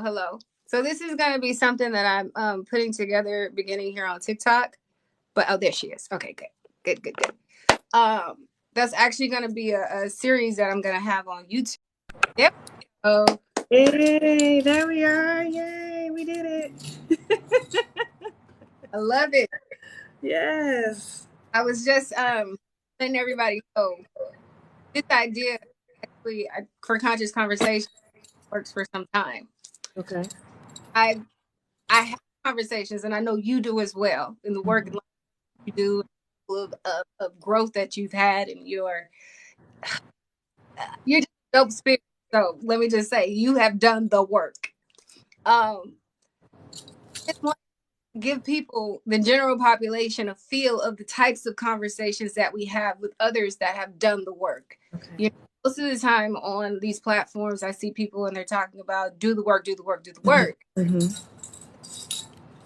Hello. So this is going to be something that I'm putting together beginning here on TikTok. But oh, there she is. Okay, good. That's actually going to be a series that I'm going to have on YouTube. Yep. Oh, Hey, there we are. Yay, we did it. I love it. Yes. I was just letting everybody know this idea actually for conscious conversation works for some time. Okay. I I have conversations, and I know you do as well in the work and life you do of growth that you've had and you're just a dope spirit. So let me just say, you have done the work. Um, just want to give people, the general population, a feel of the types of conversations that we have with others that have done the work. Okay. You know, most of the time on these platforms, I see people and they're talking about do the work, do the work, do the work. Mm-hmm.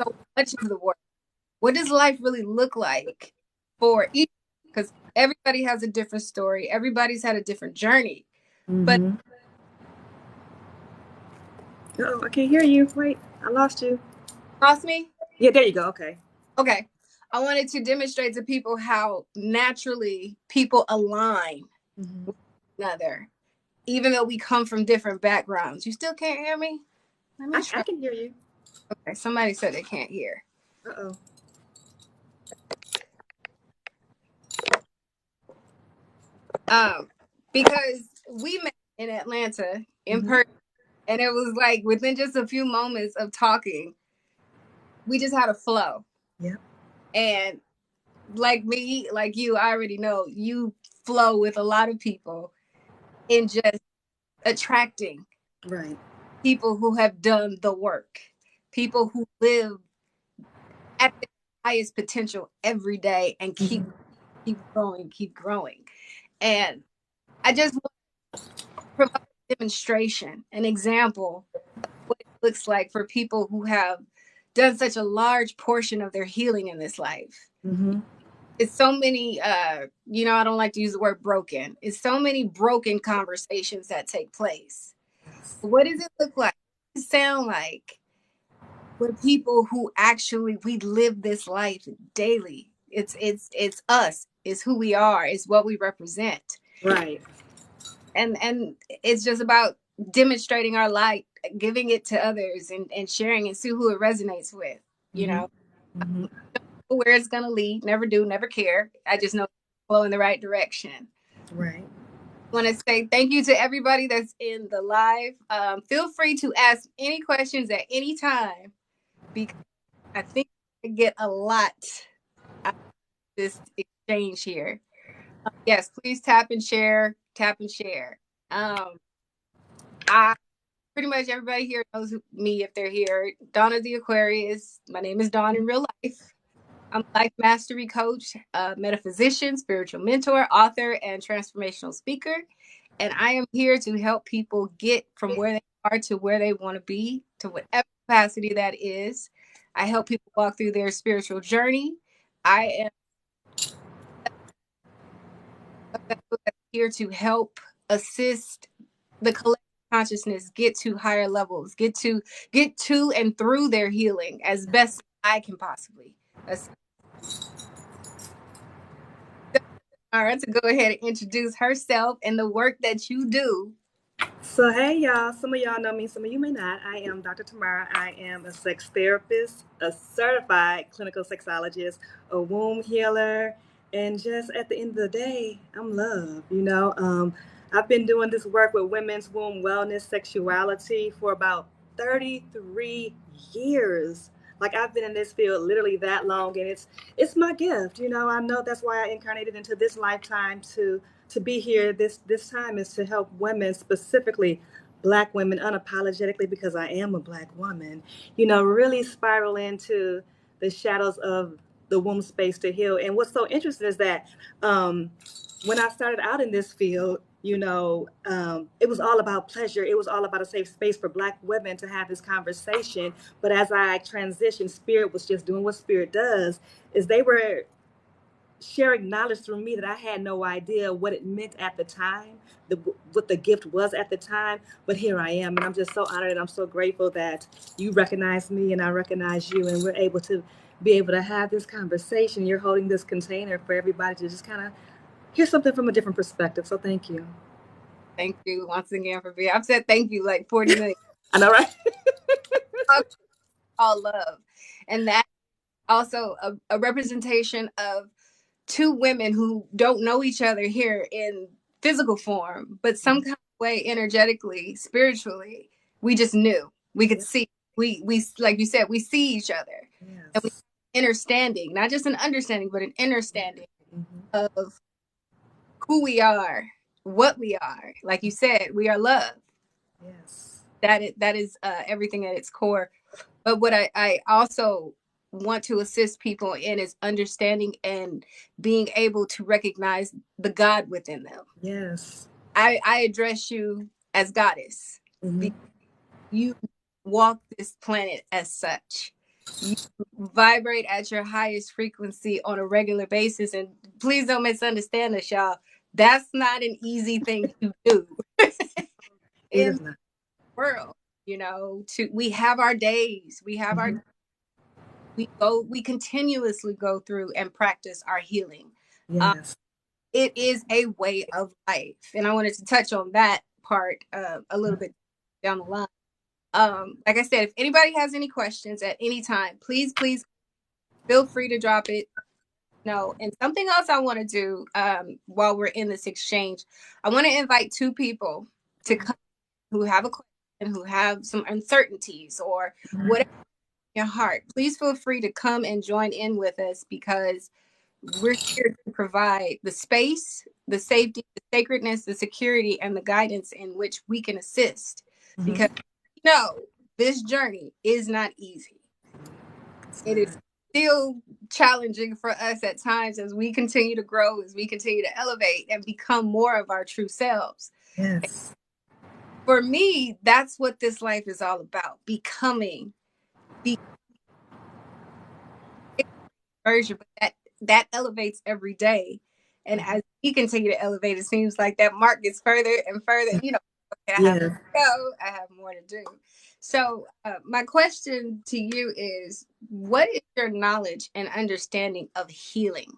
So much of the work. What does life really look like for each? Because everybody has a different story. Everybody's had a different journey. But Mm-hmm. Oh, I can't hear you. Wait, I lost you. lost me. Yeah, there you go. Okay. Okay. I wanted to demonstrate to people how naturally people align Mm-hmm. with one another, even though we come from different backgrounds. You still can't hear me? Let me I try. can hear you. Okay, somebody said they can't hear. Uh-oh. Um, because we met in Atlanta in Mm-hmm. person, and it was like within just a few moments of talking, we just had a flow. Yep. And like me, like you, I already know you flow with a lot of people in just attracting Right. people who have done the work, people who live at their highest potential every day and keep Mm-hmm. keep growing. And I just want to provide a demonstration, an example of what it looks like for people who have done such a large portion of their healing in this life. Mm-hmm. It's so many I don't like to use the word broken. It's so many broken conversations that take place. What does it look like? What does it sound like? We're people who actually we live this life daily. It's us. It's who we are. It's what we represent. Right. And it's just about demonstrating our light, giving it to others, and sharing and see who it resonates with. You Mm-hmm. know, Mm-hmm. where it's gonna lead. Never do, never care. I just know flow in the right direction. Right. Want to say thank you to everybody that's in the live. Feel free to ask any questions at any time because I think I get a lot out of this exchange here. Yes, please tap and share. Tap and share. Um, I pretty much everybody here knows me if they're here. Donna the Aquarius. My name is Dawn in real life. I'm a life mastery coach, metaphysician, spiritual mentor, author, and transformational speaker. And I am here to help people get from where they are to where they want to be, to whatever capacity that is. I help people walk through their spiritual journey. I am a vessel that's here to help assist the collective consciousness get to higher levels, get to and through their healing as best I can possibly. Tamara to go ahead and introduce herself and the work that you do. So, hey, y'all. Some of y'all know me, some of you may not. I am Dr. Tamara. I am a sex therapist, a certified clinical sexologist, a womb healer, and just at the end of the day, I'm love. I've been doing this work with women's womb wellness, sexuality for about 33 years. Like I've been in this field literally that long, and it's my gift. I know that's why I incarnated into this lifetime to be here this time is to help women, specifically Black women, unapologetically, because I am a Black woman, really spiral into the shadows of the womb space to heal. And what's so interesting is that when I started out in this field, it was all about pleasure. It was all about a safe space for Black women to have this conversation. But as I transitioned, Spirit was just doing what Spirit does, is they were sharing knowledge through me that I had no idea what it meant at the time, what the gift was at the time. But here I am, and I'm just so honored and I'm so grateful that you recognize me and I recognize you, and we're able to be able to have this conversation. You're holding this container for everybody to just kind of hear something from a different perspective. So thank you. Thank you once again for being. I've said thank you like 40 million. I know, right? All love, and that also a representation of two women who don't know each other here in physical form, but some kind of way, energetically, spiritually, we just knew. We could Yeah. see. We like you said, we see each other, and we Yes. understanding, not just an understanding, but an understanding Hmm. of who we are, what we are. Like you said, we are love. Yes. That is everything at its core. But what I also want to assist people in is understanding and being able to recognize the God within them. Yes. I address you as goddess Hmm. because you walk this planet as such. You vibrate at your highest frequency on a regular basis. And please don't misunderstand us, y'all. That's not an easy thing to do It in is the not. world. To we have our days, Hmm. we continuously go through and practice our healing. Um, Yes. it is a way of life, and I wanted to touch on that part a little bit down the line. Like I said, if anybody has any questions at any time, please feel free to drop it. No, and something else I want to do while we're in this exchange, I want to invite two people to come who have a question, who have some uncertainties or whatever in your heart. Please feel free to come and join in with us because we're here to provide the space, the safety, the sacredness, the security, and the guidance in which we can assist. Hmm. Because this journey is not easy. It's It is not. still challenging for us at times as we continue to grow, as we continue to elevate and become more of our true selves. Yes. For me, that's what this life is all about, becoming the version, but that elevates every day. And Mhm. as we continue to elevate, it seems like that mark gets further and further. Okay, I have Yeah. more to go, I have more to do. So, my question to you is, what is your knowledge and understanding of healing?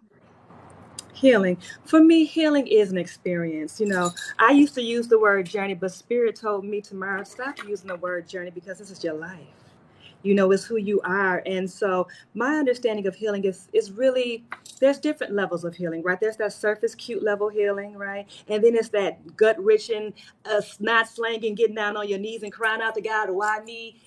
Healing. For me, healing is an experience. I used to use the word journey, but Spirit told me, Tamara, stop using the word journey because this is your life. It's who you are. And so my understanding of healing is really, there's different levels of healing, right? There's that surface cute level healing, right? And then it's that gut wrenching, snot slanging, getting down on your knees and crying out to God, why me,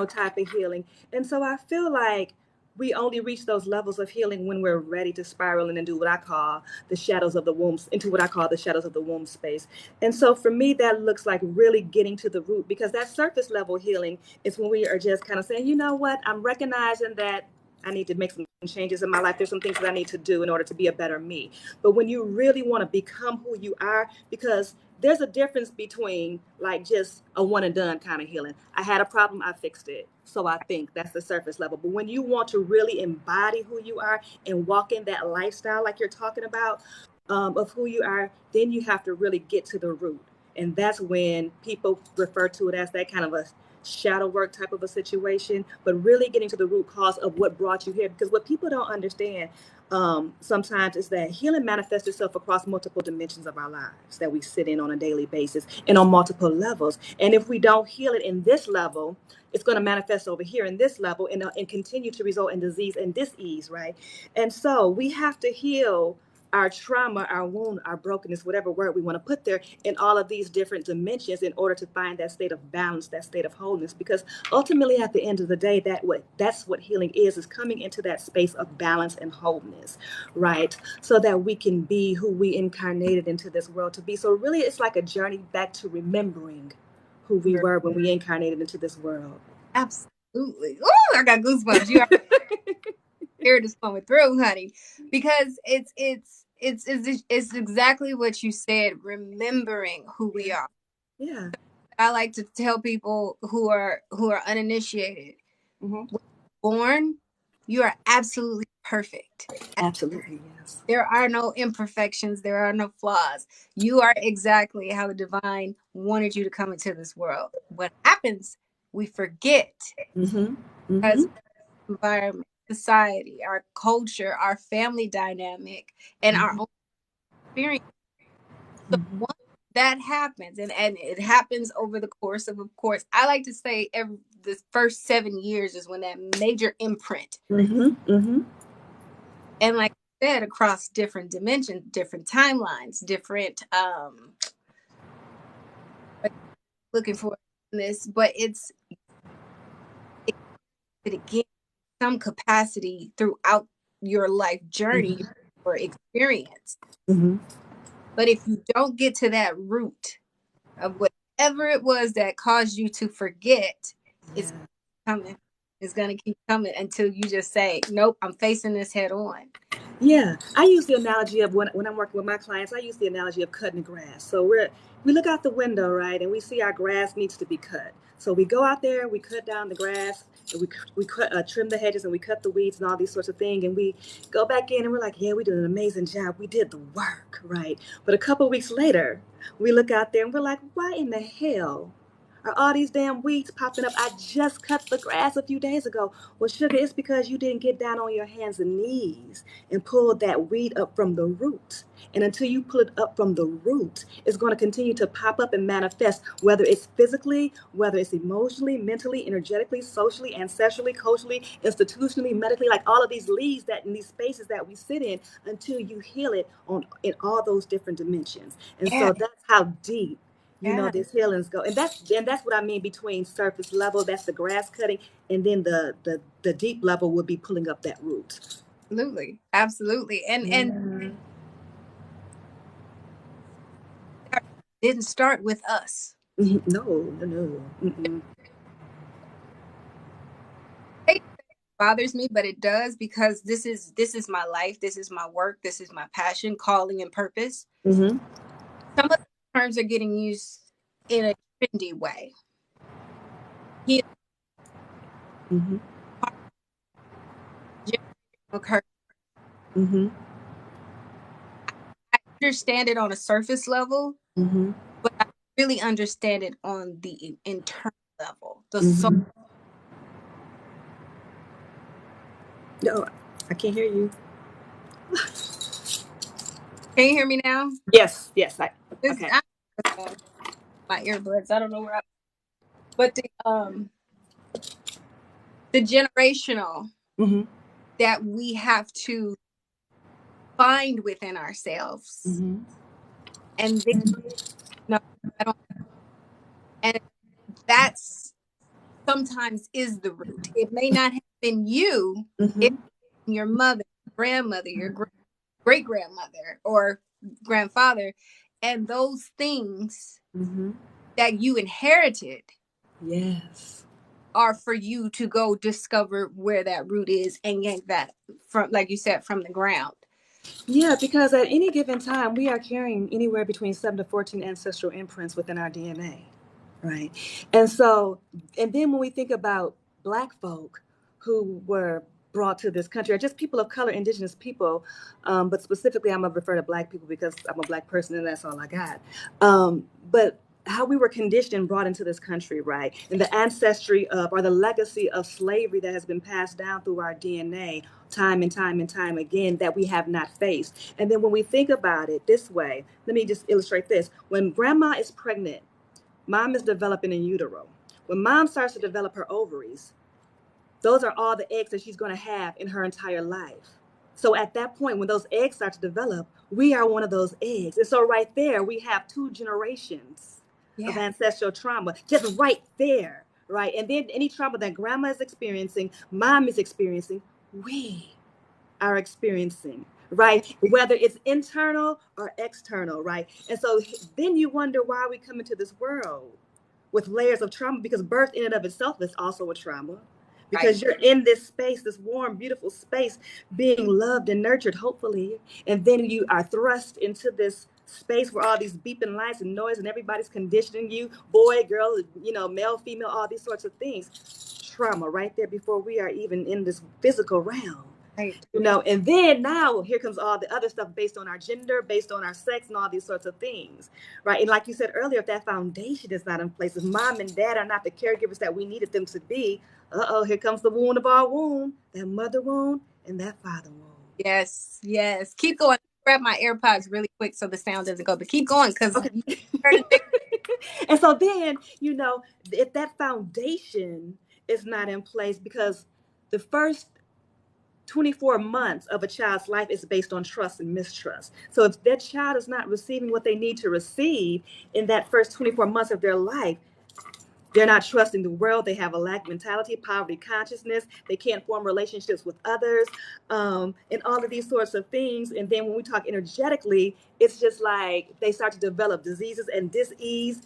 type of healing. And so I feel like we only reach those levels of healing when we're ready to spiral in and do what I call the shadows of the womb, into what I call the shadows of the womb space. And so for me, that looks like really getting to the root, because that surface level healing is when we are just kind of saying, you know what, I'm recognizing that I need to make some changes in my life. There's some things that I need to do in order to be a better me. But when you really want to become who you are, because there's a difference between like just a one and done kind of healing. I had a problem, I fixed it. So I think that's the surface level. But when you want to really embody who you are and walk in that lifestyle, like you're talking about, of who you are, then you have to really get to the root. And that's when people refer to it as that kind of a shadow work type of a situation, but really getting to the root cause of what brought you here. Because what people don't understand sometimes is that healing manifests itself across multiple dimensions of our lives that we sit in on a daily basis and on multiple levels. And if we don't heal it in this level, it's going to manifest over here in this level and continue to result in disease and dis-ease, right? And so we have to heal our trauma, our wound, our brokenness, whatever word we want to put there, in all of these different dimensions in order to find that state of balance, that state of wholeness. Because ultimately, at the end of the day, that's what healing is coming into that space of balance and wholeness, right? So that we can be who we incarnated into this world to be. So really, it's like a journey back to remembering who we were when we incarnated into this world. Absolutely. Oh, I got goosebumps. You are here this moment through, honey, because it's exactly what you said. Remembering who we Yeah. are. Yeah. I like to tell people who are uninitiated. Hmm. When you're born, you are absolutely perfect. Absolutely, yes. There are no imperfections, there are no flaws. You are exactly how the divine wanted you to come into this world. What happens, we forget Mm-hmm. Mm-hmm. as environment, society, our culture, our family dynamic, and our Mm-hmm. own experience. So Mm-hmm. once that happens, and it happens over the course of course, I like to say the first 7 years is when that major imprint. Mm-hmm. Mm-hmm. And like I said, across different dimensions, different timelines, different looking for this, but it again some capacity throughout your life journey or experience. Mm-hmm. But if you don't get to that root of whatever it was that caused you to forget, it's Yeah. coming. It's gonna keep coming until you just say, "Nope, I'm facing this head on." Yeah, I use the analogy of when I'm working with my clients, I use the analogy of cutting the grass. So we look out the window, right, and we see our grass needs to be cut. So we go out there, we cut down the grass, and we cut, trim the hedges, and we cut the weeds and all these sorts of things. And we go back in, and we're like, yeah, we did an amazing job. We did the work, right? But a couple weeks later, we look out there, and we're like, why in the hell are all these damn weeds popping up? I just cut the grass a few days ago. Well, sugar, it's because you didn't get down on your hands and knees and pull that weed up from the root. And until you pull it up from the root, it's going to continue to pop up and manifest, whether it's physically, whether it's emotionally, mentally, energetically, socially, ancestrally, culturally, institutionally, medically, like all of these leads that in these spaces that we sit in until you heal it on in all those different dimensions. And Yeah, so that's how deep yeah, this healings go. And that's what I mean between surface level, that's the grass cutting, and then the deep level would be pulling up that root. absolutely, absolutely. And Yeah. that didn't start with us. Mhm. No, no, no. Mm-mm. It bothers me, but it does because this is my life, this is my work, this is my passion, calling, and purpose. Mm-hmm. Some of the terms are getting used in a trendy way. Healing, Mm-hmm. generational curse. Mm-hmm. I understand it on a surface level, Mm-hmm. but I really understand it on the internal level. The soul. Mm-hmm. No, I can't hear you. Can you hear me now? Yes, yes. This Okay. I, my earbuds. I don't know where I. But the generational Mm-hmm. that we have to find within ourselves, Mm-hmm. and then no, I don't. And that's sometimes is the root. It may not have been you. It's Mm-hmm. your mother, grandmother, your great grandmother, or grandfather, and those things Mm-hmm. that you inherited Yes. are for you to go discover where that root is and yank that from, like you said, from the ground. Yeah, because at any given time, we are carrying anywhere between 7 to 14 ancestral imprints within our DNA, right? And so, and then when we think about Black folk who were brought to this country, or just people of color, indigenous people, but specifically, I'm going to refer to Black people because I'm a Black person and that's all I got. But how we were conditioned and brought into this country, right? And the ancestry of, or the legacy of slavery that has been passed down through our DNA time and time and time again that we have not faced. And then when we think about it this way, let me just illustrate this. When grandma is pregnant, mom is developing in utero. When mom starts to develop her ovaries, those are all the eggs that she's going to have in her entire life. So at that point, when those eggs start to develop, we are one of those eggs. And so right there, we have two generations of Yeah. ancestral trauma, just right there, right? And then any trauma that grandma is experiencing, mom is experiencing, we are experiencing, right? Whether it's internal or external, right? And so then you wonder why we come into this world with layers of trauma, because birth in and of itself is also a trauma, Right. because you're in this space, this warm, beautiful space, being loved and nurtured, hopefully, and then you are thrust into this space where all these beeping lights and noise and everybody's conditioning you, boy, girl, male, female, all these sorts of things. Trauma right there before we are even in this physical realm. Right. And then now here comes all the other stuff based on our gender, based on our sex, and all these sorts of things, right? And like you said earlier, if that foundation is not in place, if mom and dad are not the caregivers that we needed them to be, here comes the wound of our womb, that mother wound and that father wound. Yes, yes. Keep going. Grab my AirPods really quick so the sound doesn't go. But keep going because Okay. you heard the next. And so then, if that foundation is not in place, because the first 24 months of a child's life is based on trust and mistrust. So if that child is not receiving what they need to receive in that first 24 months of their life, they're not trusting the world. They have a lack mentality, poverty consciousness. They can't form relationships with others, and all of these sorts of things. And then when we talk energetically, it's just like they start to develop diseases and dis-ease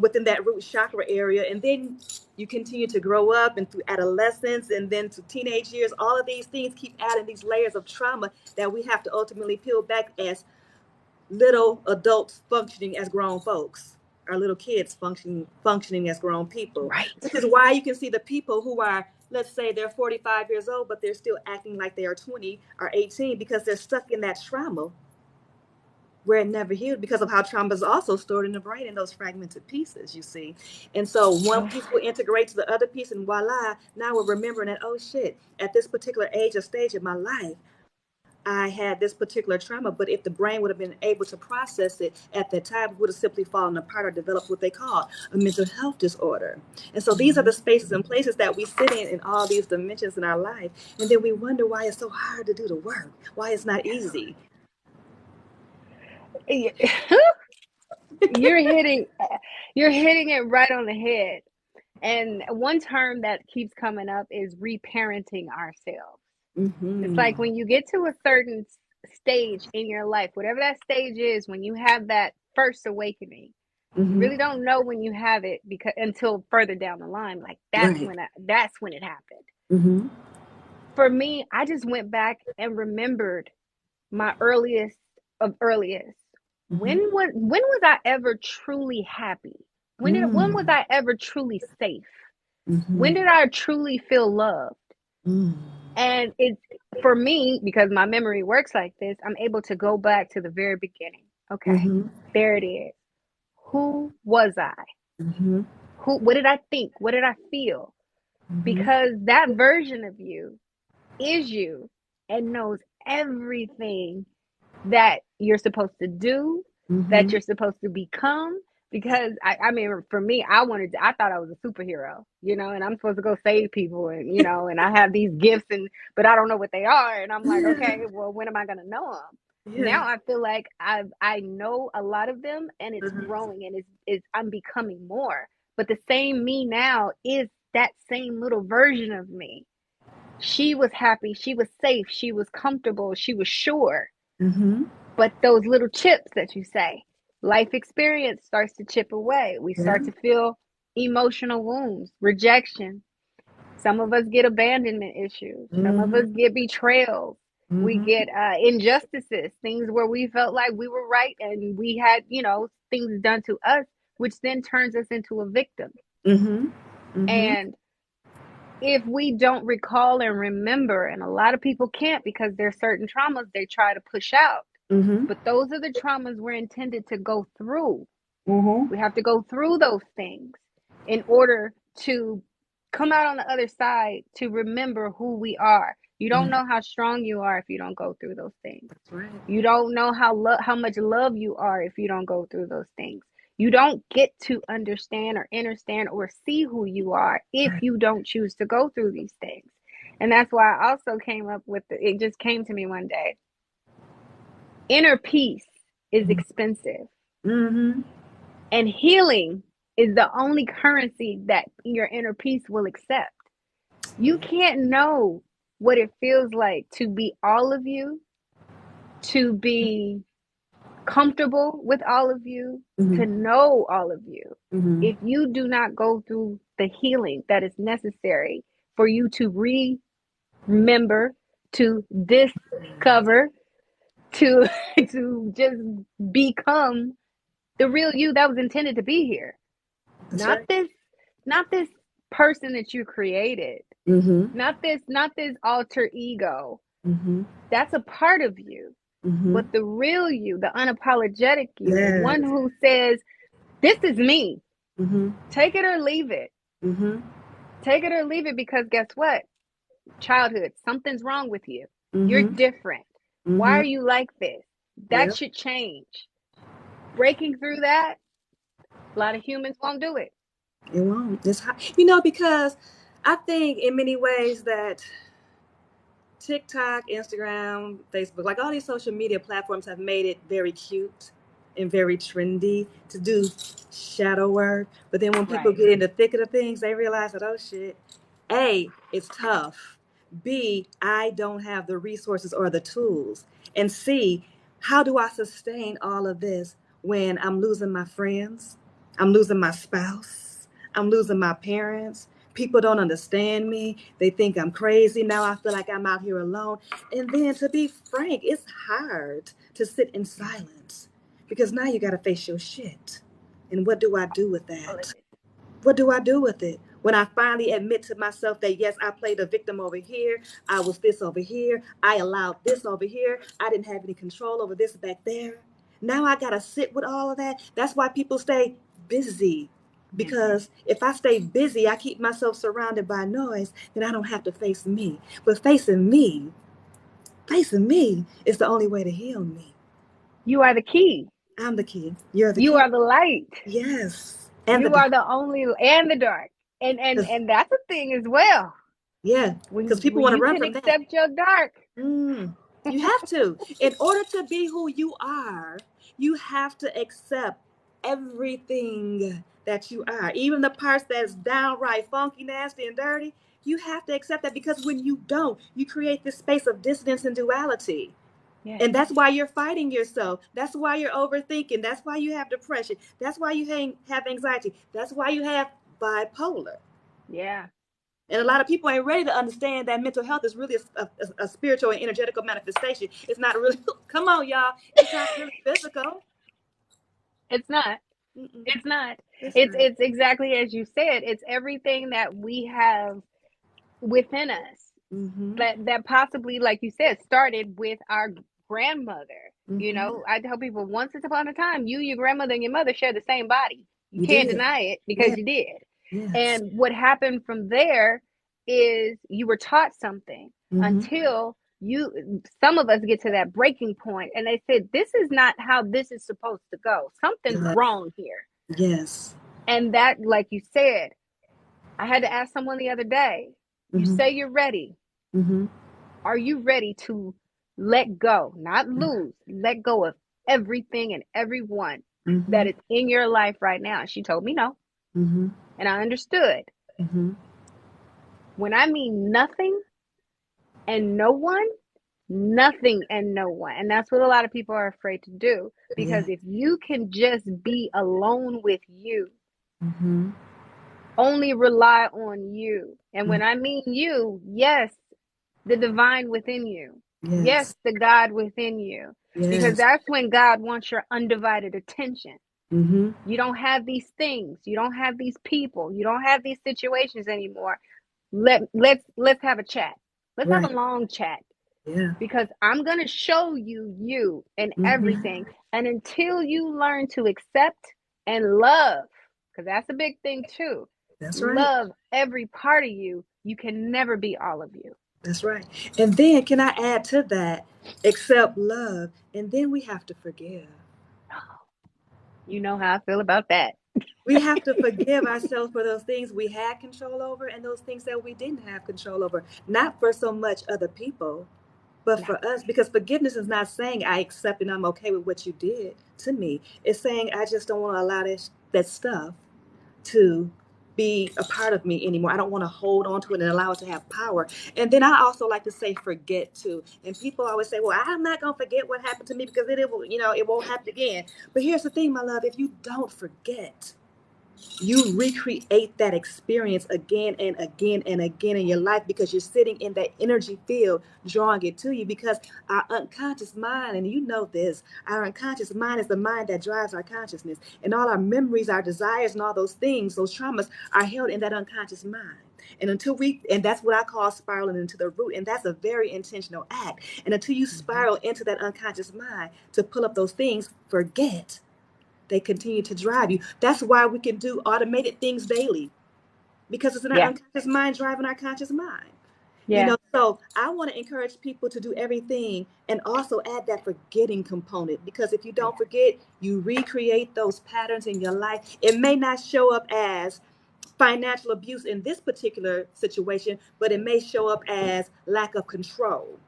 within that root chakra area. And then you continue to grow up and through adolescence and then to teenage years. All of these things keep adding these layers of trauma that we have to ultimately peel back as little adults functioning as grown folks, our little kids functioning as grown people, Right. which is why you can see the people who are, let's say they're 45 years old but they're still acting like they are 20 or 18 because they're stuck in that trauma where it never healed because of how trauma is also stored in the brain in those fragmented pieces, you see. And so one piece will integrate to the other piece, and voila, now we're remembering that, oh shit, at this particular age or stage of my life I had this particular trauma, but if the brain would have been able to process it at that time, it would have simply fallen apart or developed what they call a mental health disorder. And so these are the spaces and places that we sit in all these dimensions in our life. And then we wonder why it's so hard to do the work, why it's not easy. You're hitting you're hitting it right on the head. And one term that keeps coming up is reparenting ourselves. It's Mm-hmm. like when you get to a certain stage in your life, whatever that stage is, when you have that first awakening, you Mm-hmm. really don't know when you have it because until further down the line. Like Right. that's when it happened. Mm-hmm. For me, I just went back and remembered my earliest of earliest. Mm-hmm. When was I ever truly happy? When was Mm-hmm. I ever truly safe? When Mm-hmm. did I truly feel loved? And it's for me, because my memory works like this, I'm able to go back to the very beginning. Okay, Mm-hmm. there it is. Who was I? Mm-hmm. What did I think? What did I feel? Mm-hmm. Because that version of you is you and knows everything that you're supposed to do, that Mm-hmm. you're supposed to become. Because I mean, for me, I thought I was a superhero, and I'm supposed to go save people, and and I have these gifts, but I don't know what they are, and I'm like, okay, well, when am I gonna know them? Yeah. Now I feel like I know a lot of them, and it's Mm-hmm. growing, and it's I'm becoming more. But the same me now is that same little version of me. She was happy, she was safe, she was comfortable, she was sure. Mm-hmm. But those little chips that you say, life experience starts to chip away. We Yeah. start to feel emotional wounds, rejection. Some of us get abandonment issues. Some of Mm-hmm. us get betrayals. We Mm-hmm. get injustices, things where we felt like we were right and we had, things done to us, which then turns us into a victim. Mm-hmm. Mm-hmm. And if we don't recall and remember, and a lot of people can't because there's certain traumas they try to push out, Mm-hmm. but those are the traumas we're intended to go through. Mm-hmm. We have to go through those things in order to come out on the other side to remember who we are. You don't Yeah, know how strong you are if you don't go through those things. that's right. You don't know how much love you are if you don't go through those things. You don't get to understand or understand or see who you are if Right. you don't choose to go through these things. And that's why I also came up with it just came to me one day. Inner peace is expensive, Mm-hmm. and healing is the only currency that your inner peace will accept. You Yeah. can't know what it feels like to be all of you, to be comfortable with all of you, Mm-hmm. to know all of you. Mm-hmm. If you do not go through the healing that is necessary for you to remember, to discover, to to just become the real you that was intended to be here. That's Not right. this not this person that you created. Mm-hmm. Not this alter ego. Mm-hmm. That's a part of you. Mm-hmm. But the real you, the unapologetic you, the Yes. one who says, this is me, Mm-hmm. take it or leave it. Mm-hmm. Take it or leave it, because guess what? Childhood, something's wrong with you. You're Mm-hmm. different. Why Mm-hmm. are you like this? That Yep. should change. Breaking through that, a lot of humans won't do it. It won't. It's hard. Because I think in many ways that TikTok, Instagram, Facebook, like all these social media platforms have made it very cute and very trendy to do shadow work. But then when people Right. get in the thick of the things, they realize that, oh shit, A, it's tough. B, I don't have the resources or the tools. And C, how do I sustain all of this when I'm losing my friends? I'm losing my spouse. I'm losing my parents. People don't understand me. They think I'm crazy. Now I feel like I'm out here alone. And then to be frank, it's hard to sit in silence because now you got to face your shit. And what do I do with All of that? it. What do I do with it? When I finally admit to myself that, yes, I played a victim over here, I was this over here, I allowed this over here, I didn't have any control over this back there. Now I got to sit with all of that. That's why people stay busy. Yeah. Because if I stay busy, I keep myself surrounded by noise, then I don't have to face me. But facing me is the only way to heal me. You are the key. I'm the key. You're the You key. are the light. Yes. And the You are dark. the only, and the dark. And and 'Cause- and that's a thing as well. yeah. Because people When want to you run can from that. accept your dark. Mm, you have to. In order to be who you are, you have to accept everything that you are, even the parts that's downright funky, nasty, and dirty. You have to accept that because when you don't, you create this space of dissonance and duality. Yes. And that's why you're fighting yourself. That's why you're overthinking. That's why you have depression. That's why you have anxiety. That's why you have bipolar. Yeah. And a lot of people ain't ready to understand that mental health is really a spiritual and energetical manifestation. It's not really, come on, y'all. It's not really physical. It's not. Mm-mm, It's not. it's It's not. it's exactly as you said. It's everything that we have within us Mm-hmm. that possibly, like you said, started with our grandmother. Mm-hmm. I tell people, once upon a time, you, your grandmother, and your mother shared the same body. You You can't did. deny it because Yes. you did. Yes. And what happened from there is you were taught something Mm-hmm. until some of us get to that breaking point and they said, this is not how this is supposed to go. Something's Yes. wrong here. Yes. And that, like you said, I had to ask someone the other day, you Mm-hmm. say you're ready. Mm-hmm. Are you ready to let go, not lose, let go of everything and everyone that Mm-hmm. is in your life right now? She told me no. Mm-hmm. And I understood. Mm-hmm. When I mean nothing and no one, nothing and no one. And that's what a lot of people are afraid to do. Because Yeah. if you can just be alone with you, Mm-hmm. only rely on you. And Mm-hmm. when I mean you, yes, the divine within you. Yes, Yes. the God within you. Because Yes. that's when God wants your undivided attention. Mm-hmm. You don't have these things, you don't have these people, you don't have these situations anymore. Let's have a chat. Let's have Right. a long chat Yeah. because I'm going to show you you and Mm-hmm. everything. And until you learn to accept and love, because that's a big thing too. That's right. Love every part of you. You can never be all of you. That's right. And then can I add to that, accept love, and then we have to forgive. You know how I feel about that. We have to forgive ourselves for those things we had control over and those things that we didn't have control over. Not for so much other people, but No. for us. Because forgiveness is not saying I accept and I'm okay with what you did to me. It's saying I just don't want to allow that stuff to be a part of me anymore. I don't want to hold on to it and allow it to have power. And then I also like to say forget too. And people always say, "Well, I'm not gonna forget what happened to me because it will, it won't happen again." But here's the thing, my love: if you don't forget, you recreate that experience again and again and again in your life because you're sitting in that energy field drawing it to you because our unconscious mind, and you know this, our unconscious mind is the mind that drives our consciousness, and all our memories, our desires, and all those things, those traumas are held in that unconscious mind. And and that's what I call spiraling into the root. And that's a very intentional act. And until you Mm-hmm. spiral into that unconscious mind to pull up those things, forget they continue to drive you. That's why we can do automated things daily, because it's in our Yeah. unconscious mind driving our conscious mind. Yeah. So I want to encourage people to do everything and also add that forgetting component, because if you Yeah. don't forget, you recreate those patterns in your life. It may not show up as financial abuse in this particular situation, but it may show up as lack of control,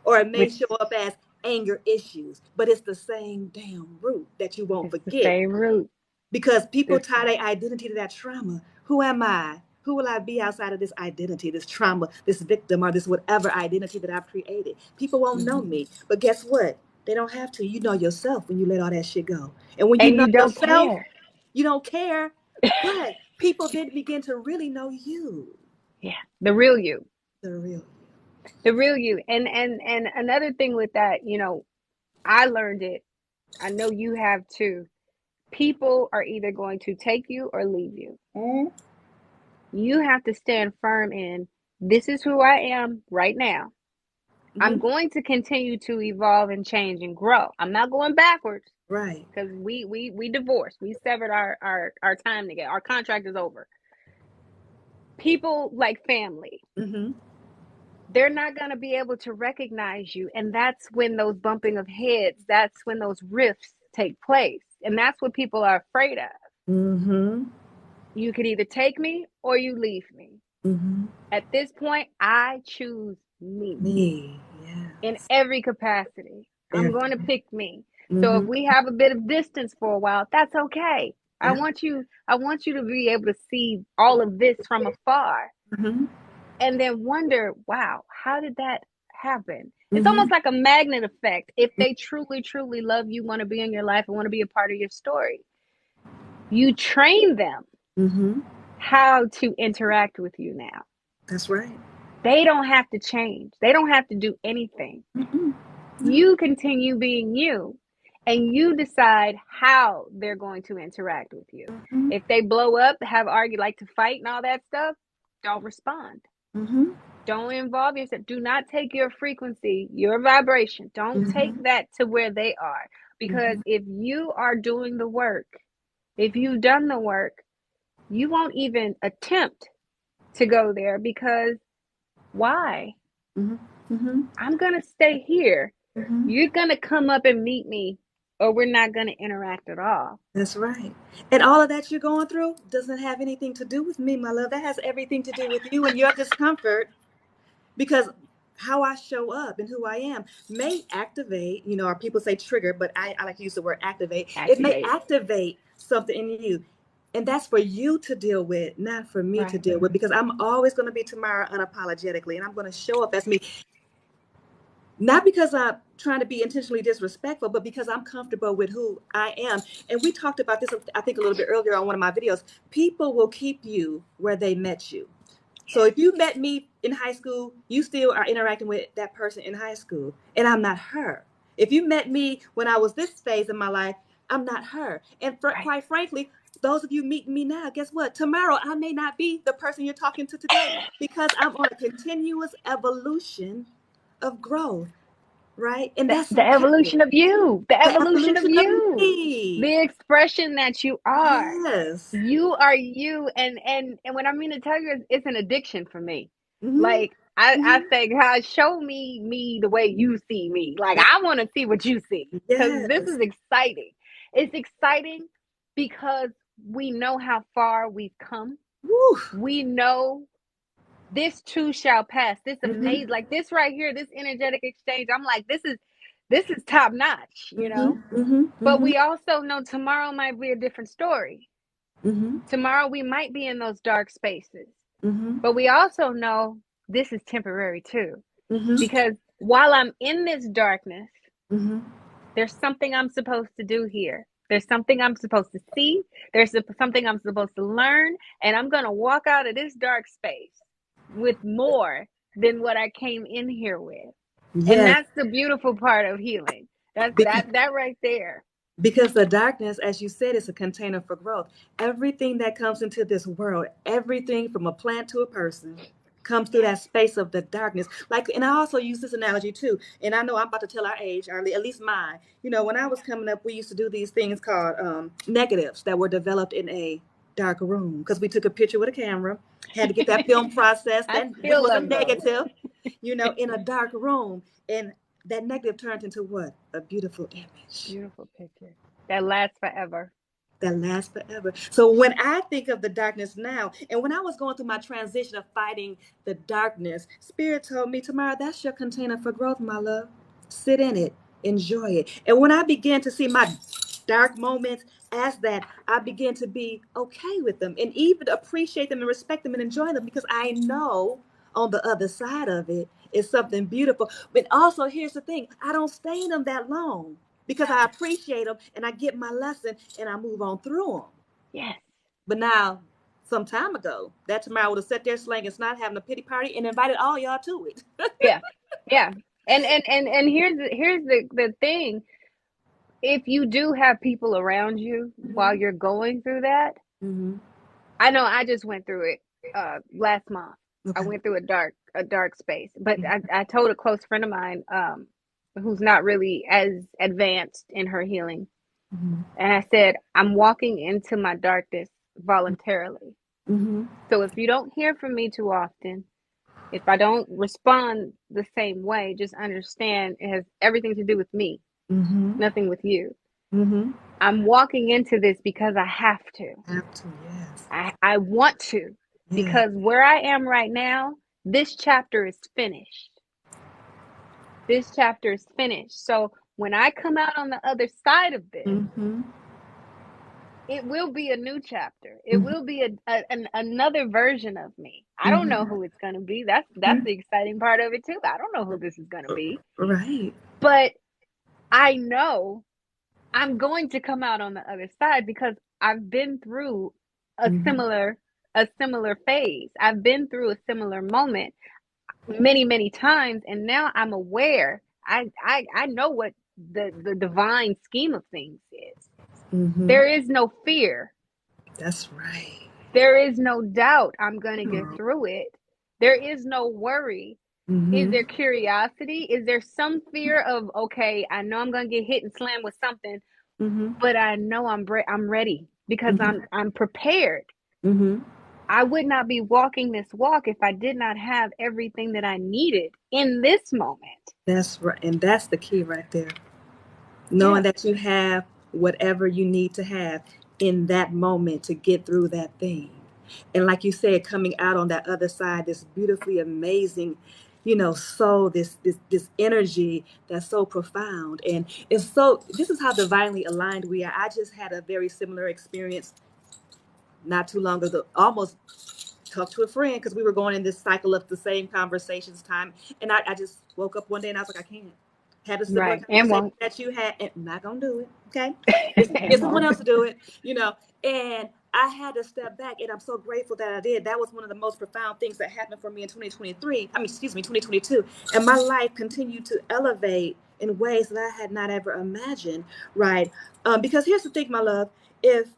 or it may Which show up as anger issues, but it's the same damn root that you won't is the forget, same root. because people This tie their identity to that trauma. Who am I? Who will I be outside of this identity, this trauma, this victim, or this whatever identity that I've created? People won't know Mhm. me. But guess what? They don't have to. You know yourself when you let all that shit go. And when you And know you don't yourself, care. you don't care. But people then begin to really know you, Yeah. The real you. the real The real you. And another thing with that, you know, I learned it. I know you have too. People are either going to take you or leave you. you. You have to stand firm in this is who I am right now. I'm Mm-hmm. going to continue to evolve and change and grow. I'm not going backwards Right. because we divorced. We severed our time together. Our contract is over. People like family. Mm-hmm. They're not going to be able to recognize you, and that's when those bumping of heads, that's when those rifts take place. And that's what people are afraid of. Mm-hmm. You could either take me or you leave me. Mm-hmm. At this point, I choose me Me. in Yes. every capacity. I'm going to Everything. pick me. So if Mm-hmm. we have a bit of distance for a while, that's okay. I Yeah. want you I want you to be able to see all of this from afar Mm-hmm. and then wonder, wow, how did that happen? It's Mm-hmm. almost like a magnet effect. If they truly, truly love you, want to be in your life, and want to be a part of your story, you train them Mm-hmm. how to interact with you now. That's right. They don't have to change, they don't have to do anything. Mm-mm. No. You continue being you, and you decide how they're going to interact with you. Mm-hmm. If they blow up, have argue, like to fight and all that stuff, don't respond. Mm-hmm. Don't involve yourself. Do not take your frequency, your vibration. Don't take Mm-hmm. that to where they are. Because Mm-hmm. if you are doing the work, if you've done the work, you won't even attempt to go there because why? Mm-hmm. Mm-hmm. I'm going to stay here. Mm-hmm. You're going to come up and meet me, or we're not going to interact at all. That's right. And all of that you're going through doesn't have anything to do with me, my love. That has everything to do with you and your discomfort, because how I show up and who I am may activate, or people say trigger, but I like to use the word activate. It may Activate. activate something in you. And that's for you to deal with, not for me to Right. deal with, because I'm always going to be Tamara unapologetically, and I'm going to show up as me. Not because I'm trying to be intentionally disrespectful, but because I'm comfortable with who I am. And we talked about this, I think, a little bit earlier on one of my videos. People will keep you where they met you. So if you met me in high school, you still are interacting with that person in high school, and I'm not her. If you met me when I was this phase in my life, I'm not her. And Right. quite frankly, those of you meeting me now, guess what? Tomorrow, I may not be the person you're talking to today, because I'm on a continuous evolution of growth, right? And that's The okay. evolution of you, the The evolution of evolution of you, me. the expression that you are. Yes. You are you, and what I mean to tell you is, it's an addiction for me. Mm-hmm. Like I Mm-hmm. say, God, show me the way you see me. Like I want to see what you see, because this Yes. is exciting. It's exciting because we know how far we've come. Woo. We know this too shall pass. This Mm-hmm. amazing, like this right here, this energetic exchange. I'm like, this is top notch, you Mm-hmm. know. Mm-hmm. But Mm-hmm. we also know tomorrow might be a different story. Mm-hmm. Tomorrow we might be in those dark spaces. Mm-hmm. But we also know this is temporary too. Mm-hmm. Because while I'm in this darkness, Mm-hmm. there's something I'm supposed to do here. There's something I'm supposed to see. There's something I'm supposed to learn. And I'm going to walk out of this dark space with more than what I came in here with. And Yes. that's the beautiful part of healing. That's Because that right there. Because the darkness, as you said, is a container for growth. Everything that comes into this world, everything from a plant to a person, comes through Yes. that space of the darkness. Like, and I also use this analogy too. And I know I'm about to tell our age, or at least mine. You know, when I was coming up, we used to do these things called negatives that were developed in a dark room because we took a picture with a camera, had to get that film process, I then which still was a love those. negative, you know, in a dark room, and that negative turned into what? A beautiful image Beautiful picture that lasts forever. that lasts forever. So when I think of the darkness now, and when I was going through my transition of fighting the darkness, Spirit told me, Tamara, that's your container for growth, my love. Sit in it, enjoy it. And when I began to see my dark moments as that, I began to be okay with them and even appreciate them and respect them and enjoy them because I know on the other side of it is something beautiful. But also, here's the thing, I don't stay in them that long because I appreciate them and I get my lesson and I move on through them. Yes. But now, some time ago, that tomorrow would have sat there slanging snot, having a pity party, and invited all y'all to it. Yeah. Yeah. And here's the thing. If you do have people around you while Mm-hmm. you're going through that, Mm-hmm. I know I just went through it last month. I Okay. went through a dark space. But I told a close friend of mine, who's not really as advanced in her healing, Mm-hmm. and I said, I'm walking into my darkness voluntarily. Mm-hmm. So if you don't hear from me too often, if I don't respond the same way, just understand it has everything to do with me, Mm-hmm. nothing with you. Mm-hmm. I'm walking into this because I have to. Have to, yes. I want to, Yeah. because where I am right now, this chapter is finished. This chapter is finished. So when I come out on the other side of this, Mm-hmm. it will be a new chapter. It Mm-hmm. will be another version of me. I don't know Mm-hmm. who it's going to be. That's the exciting part of it too. I don't know who this is going to be, Right. but I know I'm going to come out on the other side because I've been through a Mm-hmm. similar a similar phase. I've been through a similar moment many times, and now I'm aware. I know what the divine scheme of things is. Mm-hmm. There is no fear. That's right. There is no doubt I'm going to get Oh. through it. There is no worry. Is Mm-hmm. there curiosity? Is there some fear of, okay, I know I'm going to get hit and slammed with something, Mm-hmm. but I know I'm ready because Mm-hmm. I'm prepared. Mm-hmm. I would not be walking this walk if I did not have everything that I needed in this moment. That's right. And that's the key right there. Knowing Yeah, that you have whatever you need to have in that moment to get through that thing. And like you said, coming out on that other side, this beautifully amazing, you know, soul, this energy that's so profound. And it's so this is how divinely aligned we are. I just had a very similar experience not too long ago, almost talked to a friend because we were going in this cycle of the same conversations time. And I just woke up one day and I was like, I can't. Had a similar right. And conversation won't. that you had, and I'm not gonna do it. Okay, get And someone won't. else to do it. You know, and I had to step back, and I'm so grateful that I did. That was one of the most profound things that happened for me in 2023. I mean, excuse me, 2022, and my life continued to elevate in ways that I had not ever imagined. Right? Because here's the thing, my love. If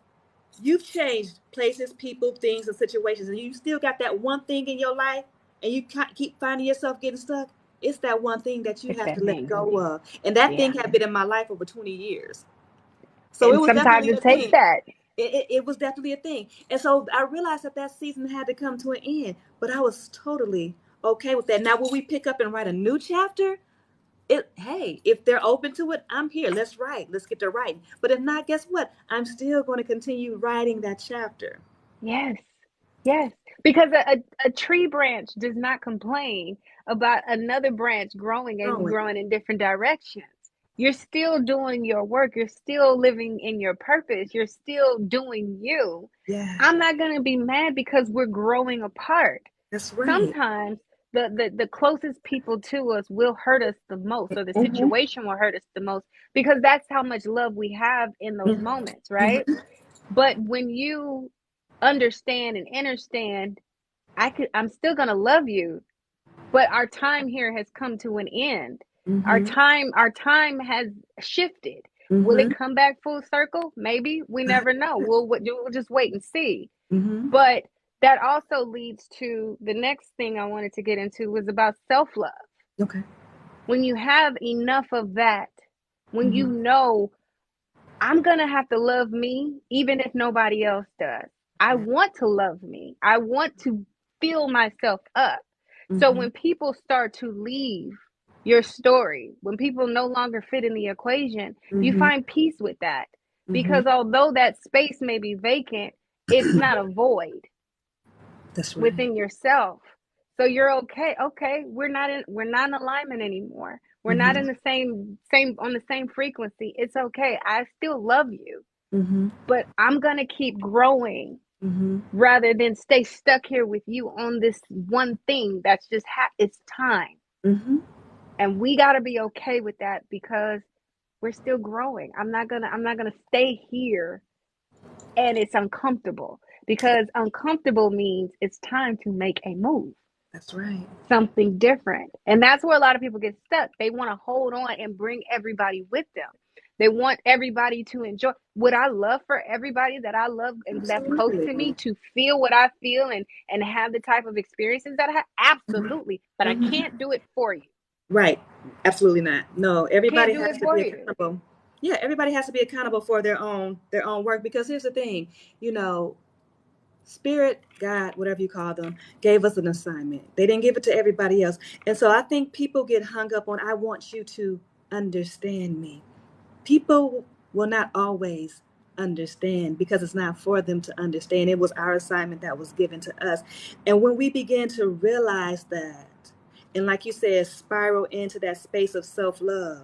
you've changed places, people, things, and situations, and you still got that one thing in your life, and you can't keep finding yourself getting stuck. It's that one thing that you It's have that to let thing. go of, and that Yeah. thing had been in my life over 20 years. So it And was sometimes definitely it a takes thing. that. It was definitely a thing, and so I realized that that season had to come to an end. But I was totally okay with that. Now, will we pick up and write a new chapter? Hey, if they're open to it, I'm here. Let's write. Let's get to writing. But if not, guess what? I'm still going to continue writing that chapter. Yes. Yes. Because a tree branch does not complain about another branch growing and Growing. growing in different directions. You're still doing your work. You're still living in your purpose. You're still doing you. Yeah, I'm not going to be mad because we're growing apart. that's right. Sometimes the closest people to us will hurt us the most, or the Mm-hmm. situation will hurt us the most, because that's how much love we have in those moments, right? Mm-hmm. But when you understand and understand, I'm still gonna love you, but our time here has come to an end. Our Mm-hmm. time has shifted. Will Mm-hmm. it come back full circle? Maybe. We never know. We'll just wait and see. Mm-hmm. But that also leads to the next thing I wanted to get into was about self-love. Okay. When you have enough of that, when you Mm-hmm. know I'm going to have to love me even if nobody else does. I Yeah. want to love me. I want to fill myself up. So Mm-hmm. when people start to leave your story, when people no longer fit in the equation, you Mm-hmm. find peace with that. Mm-hmm. Because although that space may be vacant, it's not a void That's right. within yourself. So you're okay. Okay, we're not in alignment anymore. We're not Mm-hmm. in the same on the same frequency. It's okay. I still love you, Mm-hmm. but I'm going to keep growing Mm-hmm. rather than stay stuck here with you on this one thing that's just it's time. Mm-hmm. And we got to be okay with that because we're still growing. I'm not going to stay here and it's uncomfortable because uncomfortable means it's time to make a move, That's right. something different. And that's where a lot of people get stuck. They want to hold on and bring everybody with them. They want everybody to enjoy. Would I love for everybody that I love and that's close to Absolutely. me to feel what I feel and have the type of experiences that I have? Absolutely. But I Mm-hmm. can't do it for you. Right. Absolutely not. No, Can't everybody do has it to be for you. accountable. Yeah, everybody has to be accountable for their own work because here's the thing, you know, Spirit, God, whatever you call them, gave us an assignment. They didn't give it to everybody else. And so I think people get hung up on I want you to understand me. People will not always understand because it's not for them to understand. It was our assignment that was given to us. And when we begin to realize that, and like you said, spiral into that space of self love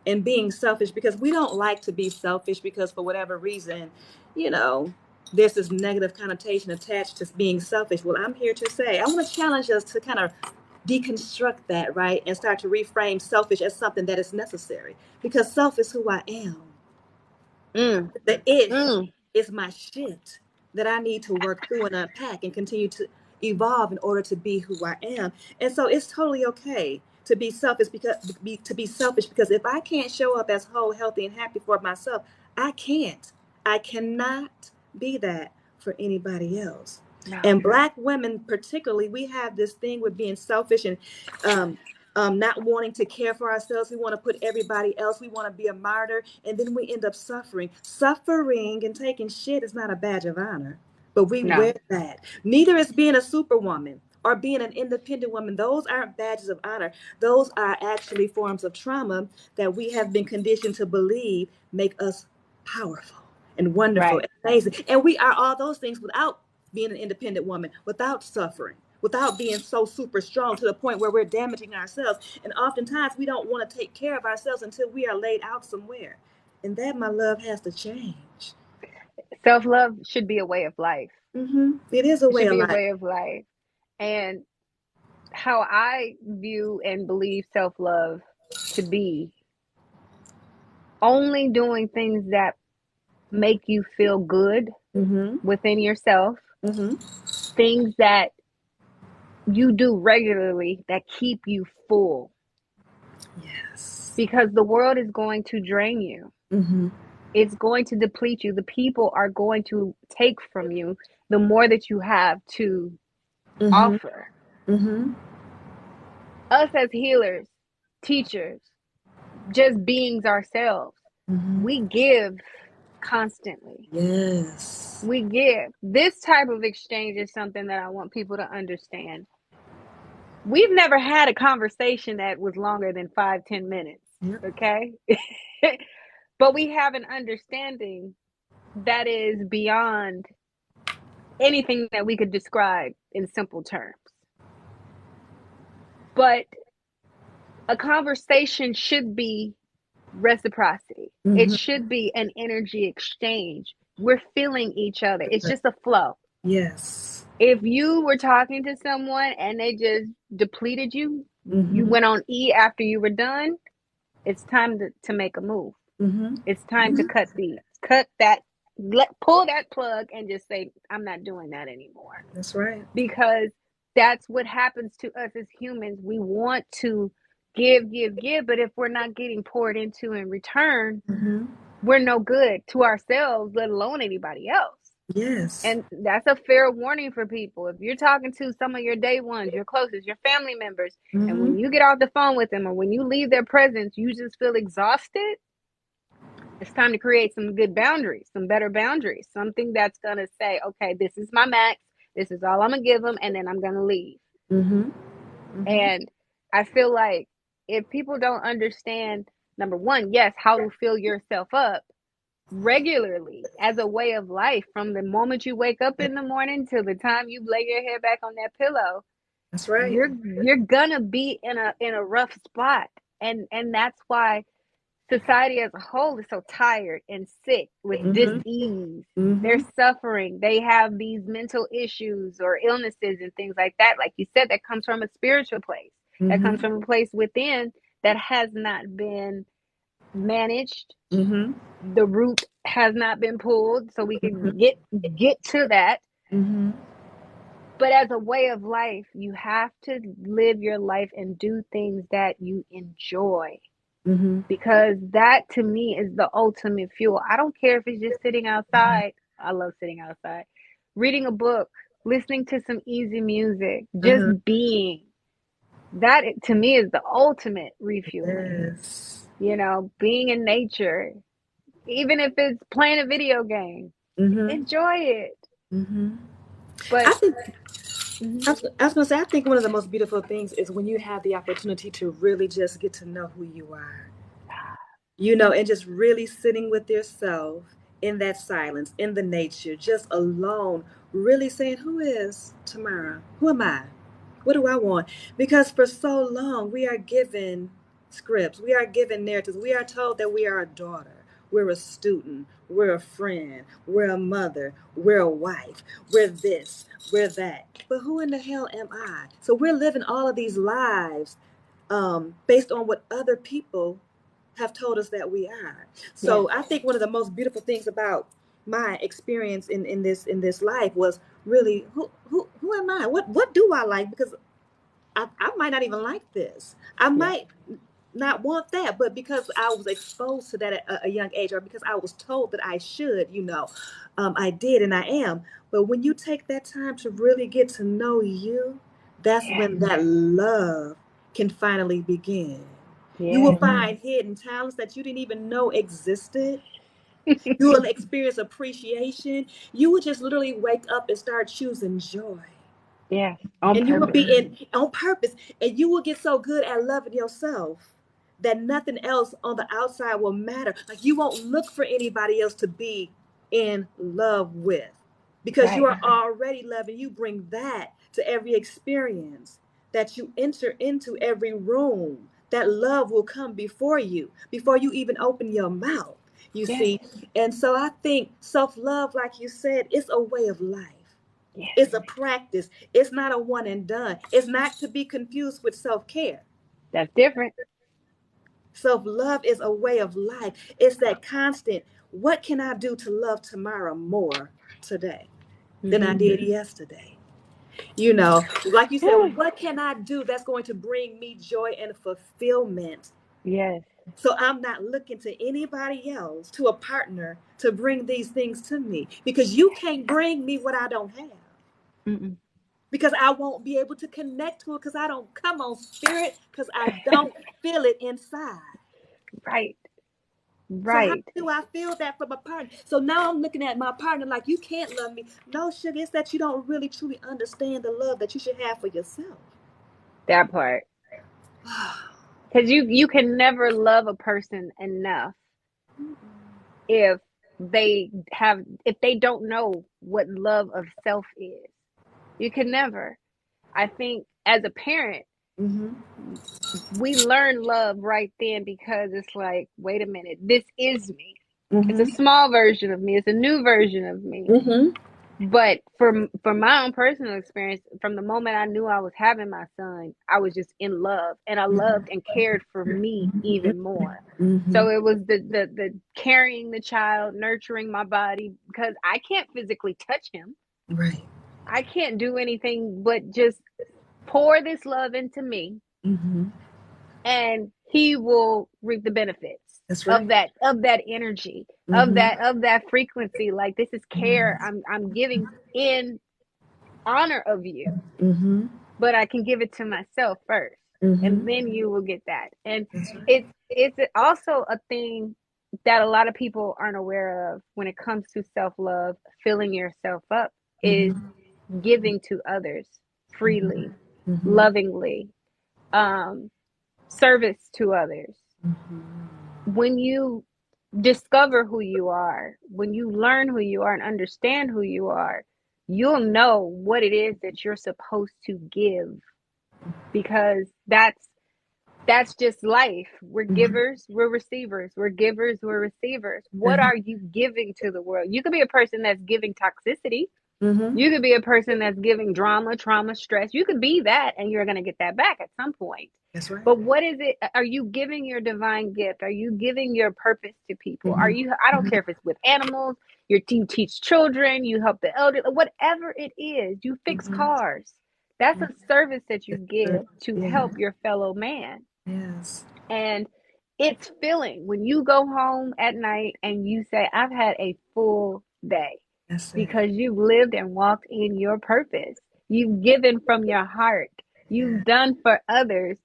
and being selfish, because we don't like to be selfish because for whatever reason, you know, there's this negative connotation attached to being selfish. Well, I'm here to say, I want to challenge us to kind of deconstruct that, right? And start to reframe selfish as something that is necessary because self is who I am. Mm, The ish mm. is my shit that I need to work through and unpack and continue to evolve in order to be who I am. And so it's totally okay to be selfish because if I can't show up as whole, healthy, and happy for myself, I can't. I cannot be that for anybody else. No. And Black women, particularly, we have this thing with being selfish and um, not wanting to care for ourselves. We want to put everybody else. We want to be a martyr, and then we end up suffering. Suffering and taking shit is not a badge of honor, but we wear No. that. Neither is being a superwoman or being an independent woman. Those aren't badges of honor. Those are actually forms of trauma that we have been conditioned to believe make us powerful and wonderful Right. and amazing. And we are all those things without being an independent woman, without suffering, without being so super strong to the point where we're damaging ourselves. And oftentimes we don't want to take care of ourselves until we are laid out somewhere. And that, my love, has to change. Self-love should be a way of life. It is a It way should of be a life. way of life. And how I view and believe self-love to be only doing things that make you feel good Mm-hmm. within yourself, Mm-hmm. things that you do regularly that keep you full Yes. because the world is going to drain you. Mm-hmm. It's going to deplete you. The people are going to take from you the more that you have to Mm-hmm. offer. Mm-hmm. Us as healers, teachers, just beings ourselves, Mm-hmm. we give constantly. Yes. We give. This type of exchange is something that I want people to understand. We've never had a conversation that was longer than 5-10 minutes, Yep. okay? But we have an understanding that is beyond anything that we could describe in simple terms. But a conversation should be reciprocity. It Mm-hmm. should be an energy exchange. We're feeling each other. It's just a flow. Yes. If you were talking to someone and they just depleted you, you Mm-hmm. went on E after you were done, it's time to make a move. Mm-hmm. It's time to pull that plug and just say, I'm not doing that anymore. That's right. Because that's what happens to us as humans. We want to give, but if we're not getting poured into in return, Mm-hmm. we're no good to ourselves, let alone anybody else. Yes. And that's a fair warning for people. If you're talking to some of your day ones, your closest, your family members, and when Mm-hmm. you get off the phone with them or when you leave their presence, you just feel exhausted, it's time to create some good boundaries, some better boundaries, something that's going to say, okay, this is my max. This is all I'm going to give them, and then I'm going to leave. Mm-hmm. Mm-hmm. And I feel like if people don't understand, number one, yes, how to fill yourself up regularly as a way of life from the moment you wake up in the morning till the time you lay your head back on that pillow, That's right. you're gonna be in a rough spot. And that's why society as a whole is so tired and sick with Mm-hmm. dis-ease. They're Mm-hmm. suffering. They have these mental issues or illnesses and things like that. Like you said, that comes from a spiritual place. That comes Mm-hmm. from a place within that has not been managed. Mm-hmm. The root has not been pulled so we can get to that. Mm-hmm. But as a way of life, you have to live your life and do things that you enjoy, Mm-hmm. because that to me is the ultimate fuel. I don't care if it's just sitting outside. I love sitting outside, reading a book, listening to some easy music, just Uh-huh. being. That to me is the ultimate refueling. Yes. Being in nature, even if it's playing a video game, Mm-hmm. enjoy it. Mm-hmm. But I think mhm, I was gonna say I think one of the most beautiful things is when you have the opportunity to really just get to know who you are. And just really sitting with yourself in that silence, in the nature, just alone, really saying, who is Tamara? Who am I? What do I want? Because for so long, we are given scripts, we are given narratives, we are told that we are a daughter, we're a student, we're a friend, we're a mother, we're a wife, we're this, we're that. But who in the hell am I? So we're living all of these lives based on what other people have told us that we are. yes, So I think one of the most beautiful things about my experience in this life was really who am I? What do I like? Because I might not even like this. I yes, might not want that, but because I was exposed to that at a young age, or because I was told that I should, I did and I am. But when you take that time to really get to know you, that's yes, when that love can finally begin. You will yes, find hidden talents that you didn't even know existed. You will experience appreciation. You will just literally wake up and start choosing joy. yes, on And you will be purpose. in on purpose, and you will get so good at loving yourself that nothing else on the outside will matter. Like you won't look for anybody else to be in love with, because you Right. are already loving. You bring that to every experience that you enter into, every room. That love will come before you even open your mouth, you Yes, see. And so I think self-love, like you said, is a way of life. yes, It's a practice. It's not a one and done. It's not to be confused with self care. that's different. Self love is a way of life. It's that constant, what can I do to love tomorrow more today than I Hmm. did yesterday? Like you said, what can I do that's going to bring me joy and fulfillment? Yes. So I'm not looking to anybody else, to a partner, to bring these things to me, because you can't bring me what I don't have. Mm-mm. Because I won't be able to connect to it, because I don't come on spirit, because I don't feel it inside. Right. So how Right. do I feel that from a partner? So now I'm looking at my partner like, you can't love me. No, sugar, it's that you don't really truly understand the love that you should have for yourself. That part. Because you can never love a person enough if if they don't know what love of self is. You can never. I think as a parent, Mm-hmm. we learn love right then, because it's like, wait a minute, this is me. It's a Mm-hmm. small version of me. It's a new version of me. Mm-hmm. But for my own personal experience, from the moment I knew I was having my son, I was just in love, and I loved and cared for me even more. Mm-hmm. So it was the carrying the child, nurturing my body, because I can't physically touch him. Right. I can't do anything but just pour this love into me Mm-hmm. and he will reap the benefits That's of right. that energy, Mm-hmm. of that frequency. Like, this is care Yes. I'm giving in honor of you, Mm-hmm. but I can give it to myself first, Mm-hmm. and then you will get that. And That's right. it's also a thing that a lot of people aren't aware of when it comes to self-love, filling yourself up, is Mm-hmm. giving to others freely, Mm-hmm. lovingly, um, service to others. Mm-hmm. When you discover who you are, when you learn who you are and understand who you are, you'll know what it is that you're supposed to give, because that's just life. We're Mm-hmm. givers, we're receivers. We're givers, we're receivers. What are you giving to the world? You could be a person that's giving toxicity. Mm-hmm. You could be a person that's giving drama, trauma, stress. You could be that, and you're going to get that back at some point. That's right. But what is it? Are you giving your divine gift? Are you giving your purpose to people? Are Mm-hmm. you, I don't care if it's with animals, you teach children, you help the elderly, whatever it is, you fix Mm-hmm. cars. That's a service that you Yes, sir. give to Yeah. help your fellow man. Yes. And it's filling when you go home at night and you say, I've had a full day, That's it. because you've lived and walked in your purpose. You've given from your heart. Yeah. You've done for others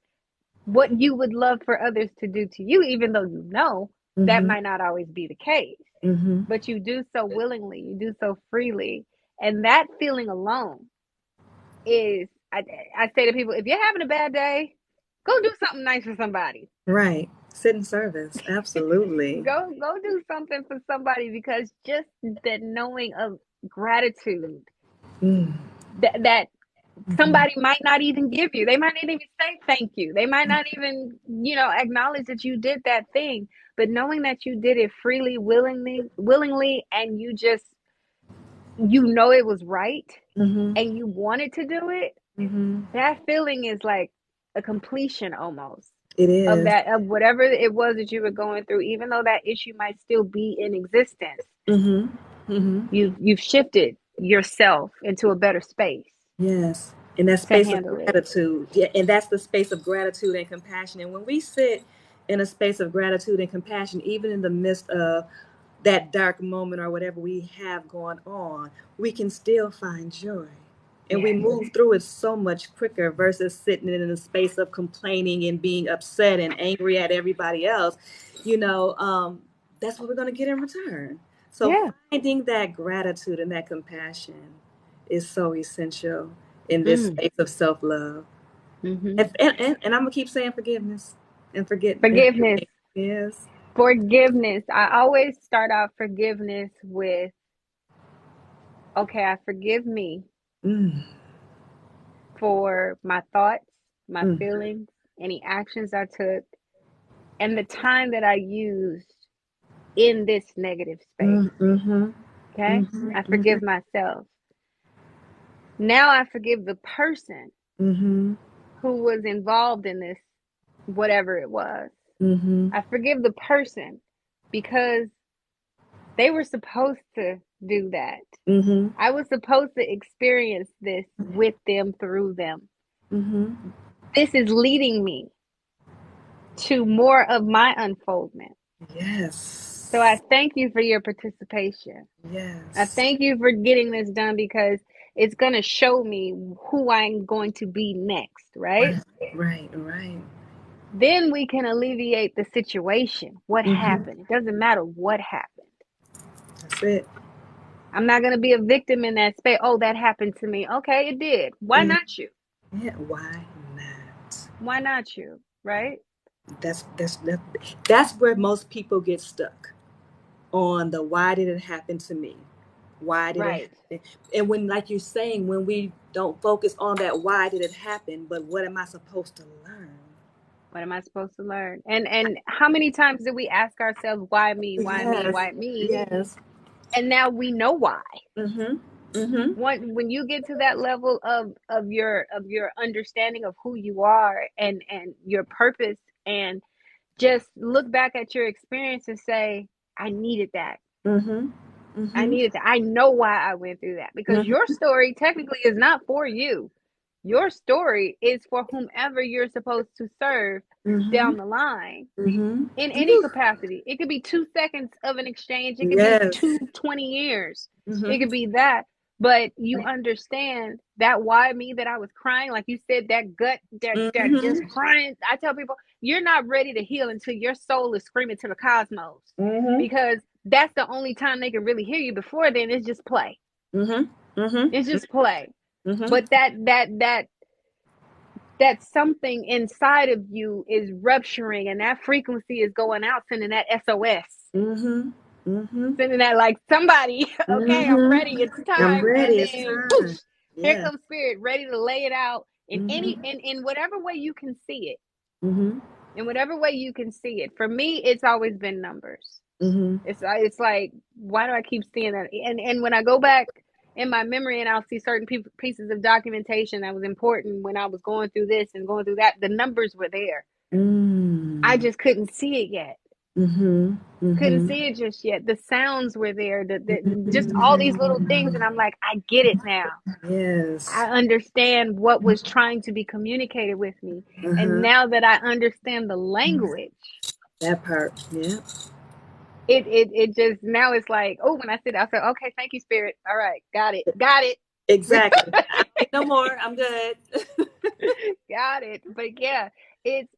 what you would love for others to do to you, even though you know that Mm-hmm. might not always be the case. Mm-hmm. But you do so willingly, you do so freely. And that feeling alone is, I say to people, if you're having a bad day, go do something nice for somebody. Right. Sit in service. Absolutely. Go do something for somebody, because just that knowing of gratitude Mm. that Mm-hmm. somebody might not even give you. They might not even say thank you. They might not even, acknowledge that you did that thing. But knowing that you did it freely, willingly, and it was right, Mm-hmm. and you wanted to do it, Mm-hmm. that feeling is like a completion almost It of is. that, of whatever it was that you were going through, even though that issue might still be in existence. Mm-hmm. Mm-hmm. You've shifted yourself into a better space Yes. In that to space of handle it. gratitude. Yeah. And that's the space of gratitude and compassion. And when we sit in a space of gratitude and compassion, even in the midst of that dark moment or whatever we have going on, we can still find joy. And we Yes. move through it so much quicker versus sitting in a space of complaining and being upset and angry at everybody else. You know, that's what we're going to get in return. So Yeah. finding that gratitude and that compassion is so essential in this Mm. space of self love. Hmm. And I'm going to keep saying forgiveness and forget. Forgiveness. Yes. Forgiveness. I always start out forgiveness with, okay, I forgive me Mm, for my thoughts, my mm, feelings, any actions I took, and the time that I used in this negative space. mm, mm-hmm, Okay? mm-hmm, I mm-hmm, forgive myself. Now I forgive the person mm-hmm, who was involved in this, whatever it was. mm-hmm, I forgive the person because they were supposed to do that. mm-hmm, I was supposed to experience this with them, through them. mm-hmm. This is leading me to more of my unfoldment. So I Yes. thank you for your participation. I Yes. thank you for getting this done, because it's going to show me who I'm going to be next, right? Right. Right. Right. Then we can alleviate the situation. What Mm-hmm. happened? It doesn't matter what happened. That's it. I'm not going to be a victim in that space. Oh, that happened to me. Okay, it did. Why Yeah. not you? Yeah. Why not? Why not you? Right? That's where most people get stuck on the why did it happen to me? Why did it Right. happen? And when, like you're saying, when we don't focus on that why did it happen, but what am I supposed to learn? What am I supposed to learn? And how many times do we ask ourselves, why me? Why me? Yes. Why me? Yes. And now we know why. Mm-hmm. Mm-hmm. When you get to that level of your understanding of who you are, and your purpose, and just look back at your experience and say, I needed that. Mm-hmm. I Mm-hmm. needed that. I know why I went through that, because your Mm-hmm. story technically is not for you. Your story is for whomever you're supposed to serve down the line in any capacity. It could be 2 seconds of an exchange. It could be Yes. 20 years. It could be that. But you understand that why me that I was crying, like you said, that gut, that just crying. I tell people, you're not ready to heal until your soul is screaming to the cosmos, because that's the only time they can really hear you. Before then, it's just play. It's just play. But that something inside of you is rupturing, and that frequency is going out, sending that SOS. Sending that, like, somebody, okay, I'm ready, it's I'm time. ready. And It's then time. whoosh, here Yeah. comes spirit, ready to lay it out in any in whatever way you can see it. In whatever way you can see it. For me, it's always been numbers. It's like, why do I keep seeing that? And when I go back in my memory and I'll see certain pieces of documentation that was important when I was going through this and going through that, the numbers were there. I just couldn't see it yet. Couldn't see it just yet. The sounds were there, just all these little things, and I'm like, I get it now. Yes. I understand what was trying to be communicated with me. And now that I understand the language, That part. Yeah. it just, now it's like, oh, when I sit, I say, okay, thank you, spirit. All right, got it. Exactly. I need no more. I'm good. Got it. But yeah, it's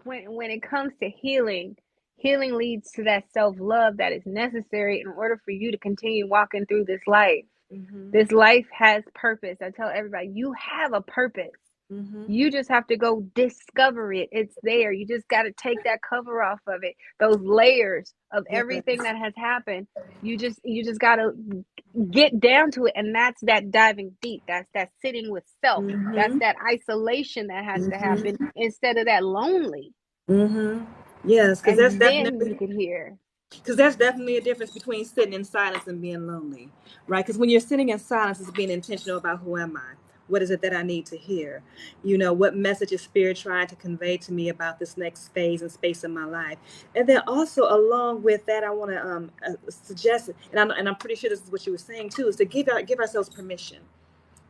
when it comes to healing, healing leads to that self-love that is necessary in order for you to continue walking through this life. This life has purpose. I tell everybody, you have a purpose. You just have to go discover it. It's there. You just got to take that cover off of it. Those layers of everything Yes. that has happened. You just got to get down to it, and that's that diving deep. That's that sitting with self. That's that isolation that has to happen instead of that lonely. Yes, And then you can hear. because there's definitely a difference between sitting in silence and being lonely, right? Because when you're sitting in silence, it's being intentional about who am I? What is it that I need to hear? You know, what message is spirit trying to convey to me about this next phase and space in my life? And then also along with that, I want to suggest, and I'm pretty sure this is what you were saying too, is to give ourselves permission,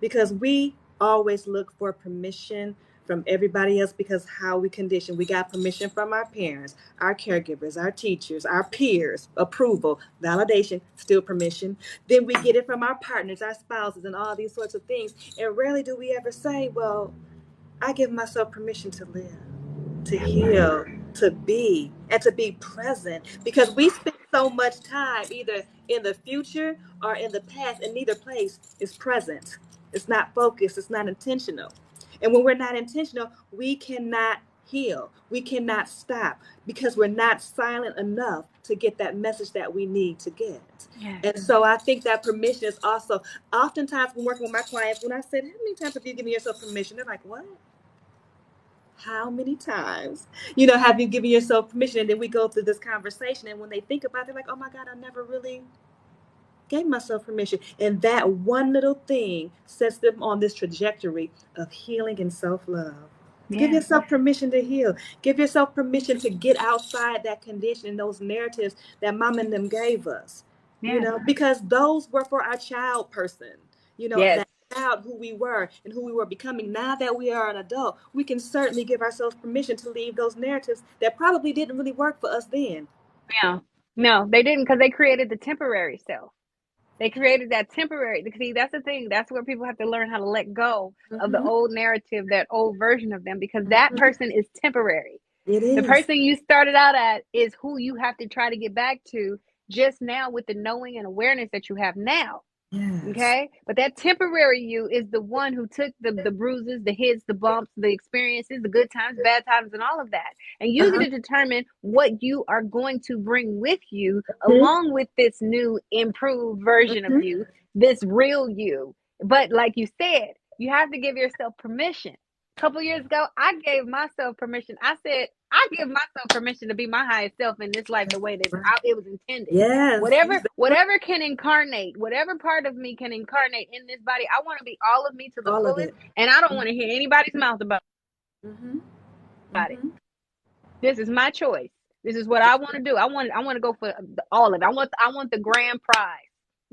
because we always look for permission from everybody else, because how we condition, we got permission from our parents, our caregivers, our teachers, our peers, approval, validation, still permission. Then we get it from our partners, our spouses, and all these sorts of things. And rarely do we ever say, well, I give myself permission to live, to heal, to be, and to be present, because we spend so much time either in the future or in the past, and neither place is present. It's not focused, it's not intentional. And when we're not intentional, we cannot heal. We cannot stop because we're not silent enough to get that message that we need to get. Yes. And so I think that permission is also, oftentimes when working with my clients, when I said, how many times have you given yourself permission? They're like, what? How many times, have you given yourself permission? And then we go through this conversation, and when they think about it, they're like, oh my God, I never really gave myself permission. And that one little thing sets them on this trajectory of healing and self-love. Give Yeah. yourself permission to heal. Give yourself permission to get outside that condition and those narratives that mom and them gave us. Yes. Because those were for our child person. Yes. That child who we were and who we were becoming. Now that we are an adult, we can certainly give ourselves permission to leave those narratives that probably didn't really work for us then. No. No, they didn't, because they created the temporary self. They created that temporary. See, that's the thing. That's where people have to learn how to let go of the Mm-hmm. old narrative, that old version of them, because that person is temporary. It The is. person you started out at is who you have to try to get back to just now, with the knowing and awareness that you have now. Yes. Okay. But that temporary you is the one who took the bruises, the hits, the bumps, the experiences, the good times, bad times, and all of that, and use it Uh-huh. to determine what you are going to bring with you, along with this new improved version of Mm-hmm. you, this real you. But like you said, you have to give yourself permission. A couple years ago, I gave myself permission. I said, I give myself permission to be my highest self in this life the way that it was intended. Yes. Whatever can incarnate, whatever part of me can incarnate in this body, I want to be all of me to the All of fullest, it. and I don't want to hear anybody's mouth about Mm-hmm. it. Mm-hmm. This is my choice. This is what I want to do. I want to go for all of it. I want the grand prize.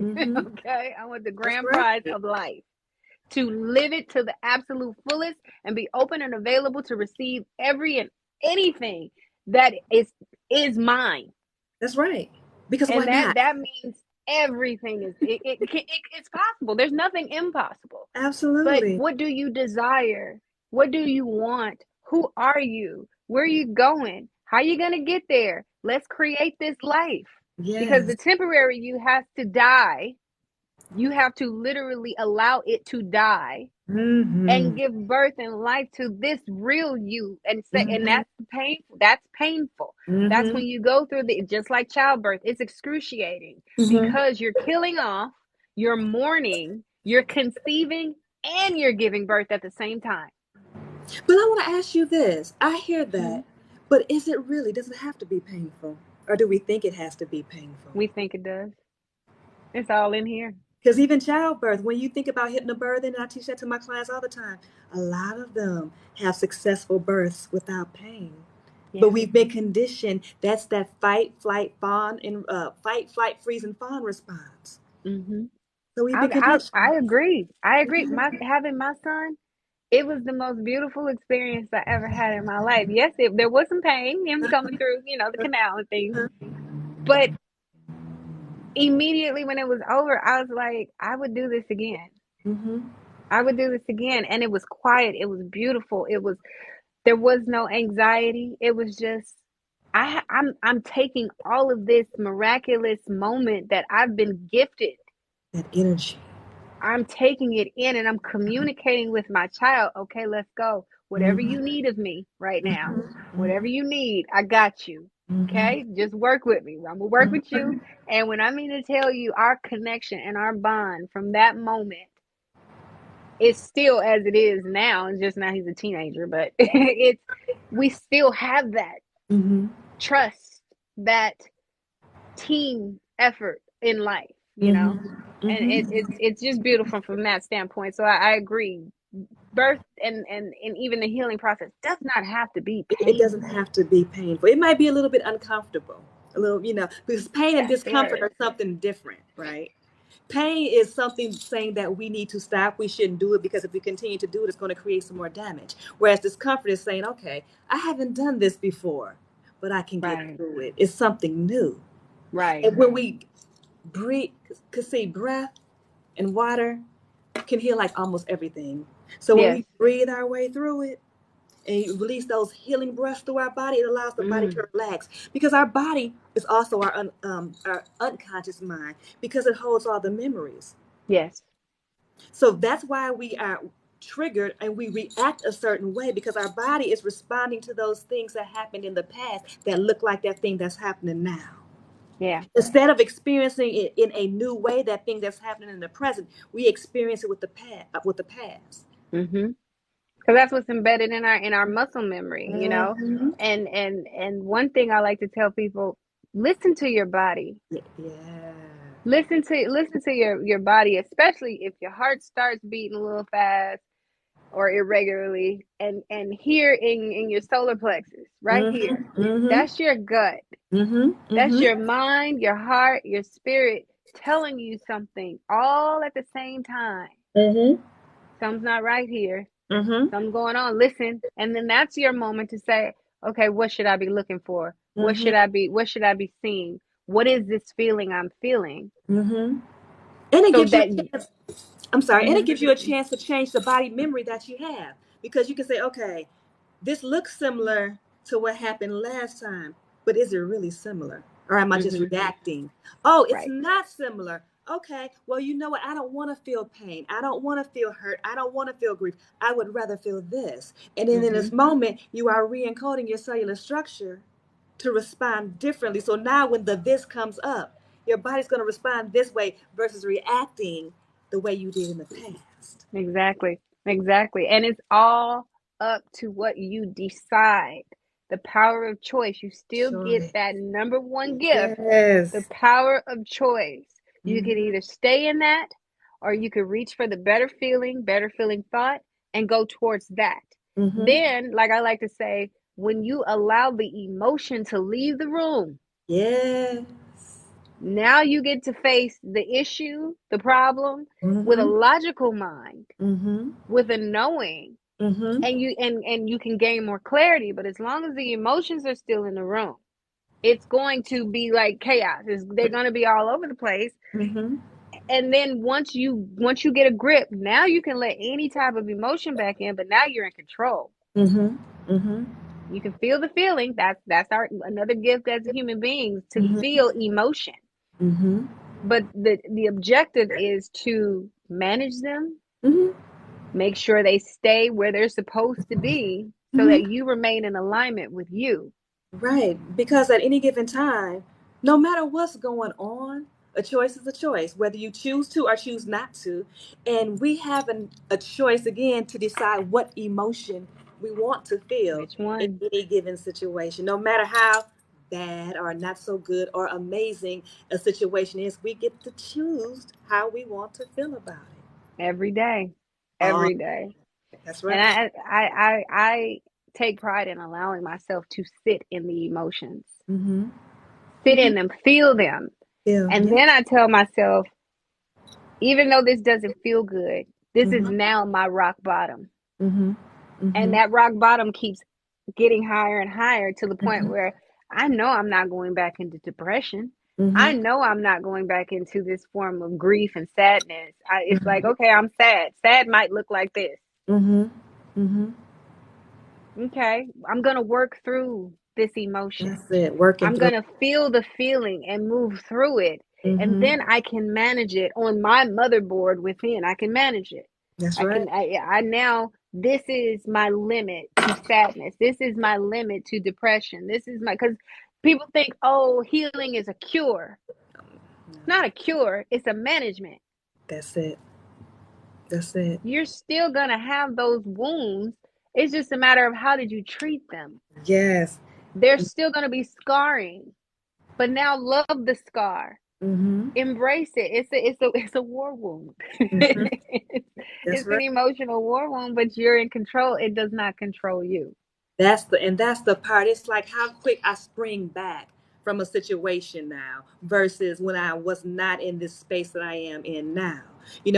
Mm-hmm. Okay, I want the That's grand right. prize of life, to live it to the absolute fullest and be open and available to receive every and anything that is mine. That's right. Because why And not? that means everything is it's possible. There's nothing impossible. But Absolutely. what do you desire? What do you want? Who are you? Where are you going? How are you going to get there? Let's create this life. Because Yes. the temporary you has to die. You have to literally allow it to die and Mm-hmm. give birth and life to this real you, and say, and Mm-hmm. that's painful. That's painful. That's Mm-hmm. when you go through the, just like childbirth, it's excruciating Mm-hmm. because you're killing off, you're mourning, you're conceiving, and you're giving birth at the same time. But I want to ask you this. I hear Mhm. that, but is it really, does it have to be painful? Or do we think it has to be painful? We think it does. It's all in here. Because even childbirth, when you think about hitting a birth, and I teach that to my clients all the time, a lot of them have successful births without pain. But Yeah. we've been conditioned. That's that fight, flight, fawn, and fight, flight, freeze, and fawn response. Hmm. So we've I, been I conditioned. I agree. I agree. My having my son, it was the most beautiful experience I ever had in my life. Yes, there was some pain, him coming through, the canal and things. But immediately when it was over, I was like, I would do this again. Mm-hmm. I would do this again. And it was quiet. It was beautiful. There was no anxiety. It was just, I'm taking all of this miraculous moment that I've been gifted. That energy. I'm taking it in and I'm communicating with my child. Okay, let's go. Whatever Mm-hmm. you need of me right now, Mm-hmm. whatever you need, I got you. Mm-hmm. Okay, just work with me. I'm gonna work with you. And when I mean to tell you, our connection and our bond from that moment is still as it is now. It's just now he's a teenager, but we still have that Mm-hmm. trust, that team effort in life, Mm-hmm. and Mm-hmm. it's just beautiful from that standpoint. So I agree. Birth and even the healing process does not have to be It doesn't painful. have to be painful. It might be a little bit uncomfortable, a little, because pain and That's discomfort it. are something different, right? Pain is something saying that we need to stop, we shouldn't do it because if we continue to do it, it's going to create some more damage. Whereas discomfort is saying, okay, I haven't done this before, but I can get Right. through it. It's something new. Right. And when we breathe, because see, breath and water can heal like almost everything. So when Yes. we breathe our way through it, and you release those healing breaths through our body, it allows the body Mm. to relax because our body is also our unconscious mind because it holds all the memories. Yes. So that's why we are triggered and we react a certain way because our body is responding to those things that happened in the past that look like that thing that's happening now. Yeah. Instead of experiencing it in a new way, that thing that's happening in the present, we experience it with the past. With the past. Mm-hmm. Because that's what's embedded in our muscle memory, Mm-hmm. and one thing I like to tell people: listen to your body. Yeah. Listen to your body, especially if your heart starts beating a little fast or irregularly, and here in your solar plexus, right here, Mm-hmm. Mm-hmm. that's your gut. Mm-hmm. That's Mm-hmm. your mind, your heart, your spirit telling you something all at the same time. Mm-hmm. Something's not right here. Mm-hmm. Something going on. Listen, and then that's your moment to say, okay, what should I be looking for? Mm-hmm. What should I be seeing? What is this feeling I'm feeling? Mm-hmm. And it So gives you that a chance. I'm sorry, and it mhm, gives you a chance to change the body memory that you have because you can say, okay, this looks similar to what happened last time, but is it really similar? Or am I just mhm, reacting? Oh, it's right. not similar. Okay, well, you know what? I don't want to feel pain. I don't want to feel hurt. I don't want to feel grief. I would rather feel this. And then in this Mhm. moment, you are re encoding your cellular structure to respond differently. So now when the this comes up, your body's going to respond this way versus reacting the way you did in the past. Exactly. Exactly. And it's all up to what you decide. The power of choice. You still get Choice. that number one gift, the Yes. power of choice. You can Mm-hmm. either stay in that or you can reach for the better feeling thought and go towards that. Mm-hmm. Then, like I like to say, when you allow the emotion to leave the room, Yes. Now you get to face the issue, the problem, with a Mm-hmm. logical mind, Mm-hmm. with a knowing, Mm-hmm. and you can gain more clarity. But as long as the emotions are still in the room, it's going to be like chaos. They're going to be all over the place. Mm-hmm. And then once you get a grip, now you can let any type of emotion back in, but now you're in control. Mm-hmm. Mm-hmm. You can feel the feeling. That's our another gift as human beings, to Mm-hmm. feel emotion. Mm-hmm. But the objective is to manage them, Mm-hmm. make sure they stay where they're supposed to be, so Mm-hmm. that you remain in alignment with you. Right. Because at any given time, no matter what's going on, a choice is a choice, whether you choose to or choose not to. And we have a choice again to decide what emotion we want to feel Which in one? any given situation. No matter how bad or not so good or amazing a situation is, we get to choose how we want to feel about it. Every day. Oh, Every day. that's And right. I take pride in allowing myself to sit in the emotions, Mm-hmm. sit Mm-hmm. in them, feel them. Yeah. And Yeah. then I tell myself, even though this doesn't feel good, this is Mm-hmm. now my rock bottom. Mm-hmm. And Mm-hmm. that rock bottom keeps getting higher and higher, to the point Mm-hmm. where I know I'm not going back into depression. Mm-hmm. I know I'm not going back into this form of grief and sadness. It's like, Mm-hmm. okay, I'm sad. Sad might look like this. Mm-hmm. Mm-hmm. Okay, I'm going to work through this emotion. That's it. Working I'm through. going to feel the feeling and move through it. And Mm-hmm. then I can manage it on my motherboard within. I can manage it. That's right. I now, this is my limit to sadness. This is my limit to depression. This is my, because people think, oh, healing is a cure. No, It's not a cure, it's a management. that's it. That's it. You're still going to have those wounds. It's just a matter of how did you treat them. Yes. There's still going to be scarring, but now love the scar. Mm-hmm. Embrace it. It's a war wound. Mm-hmm. it's, That's it's an right. emotional war wound, but you're in control. It does not control you. That's the part. It's like how quick I spring back from a situation now versus when I was not in this space that I am in now.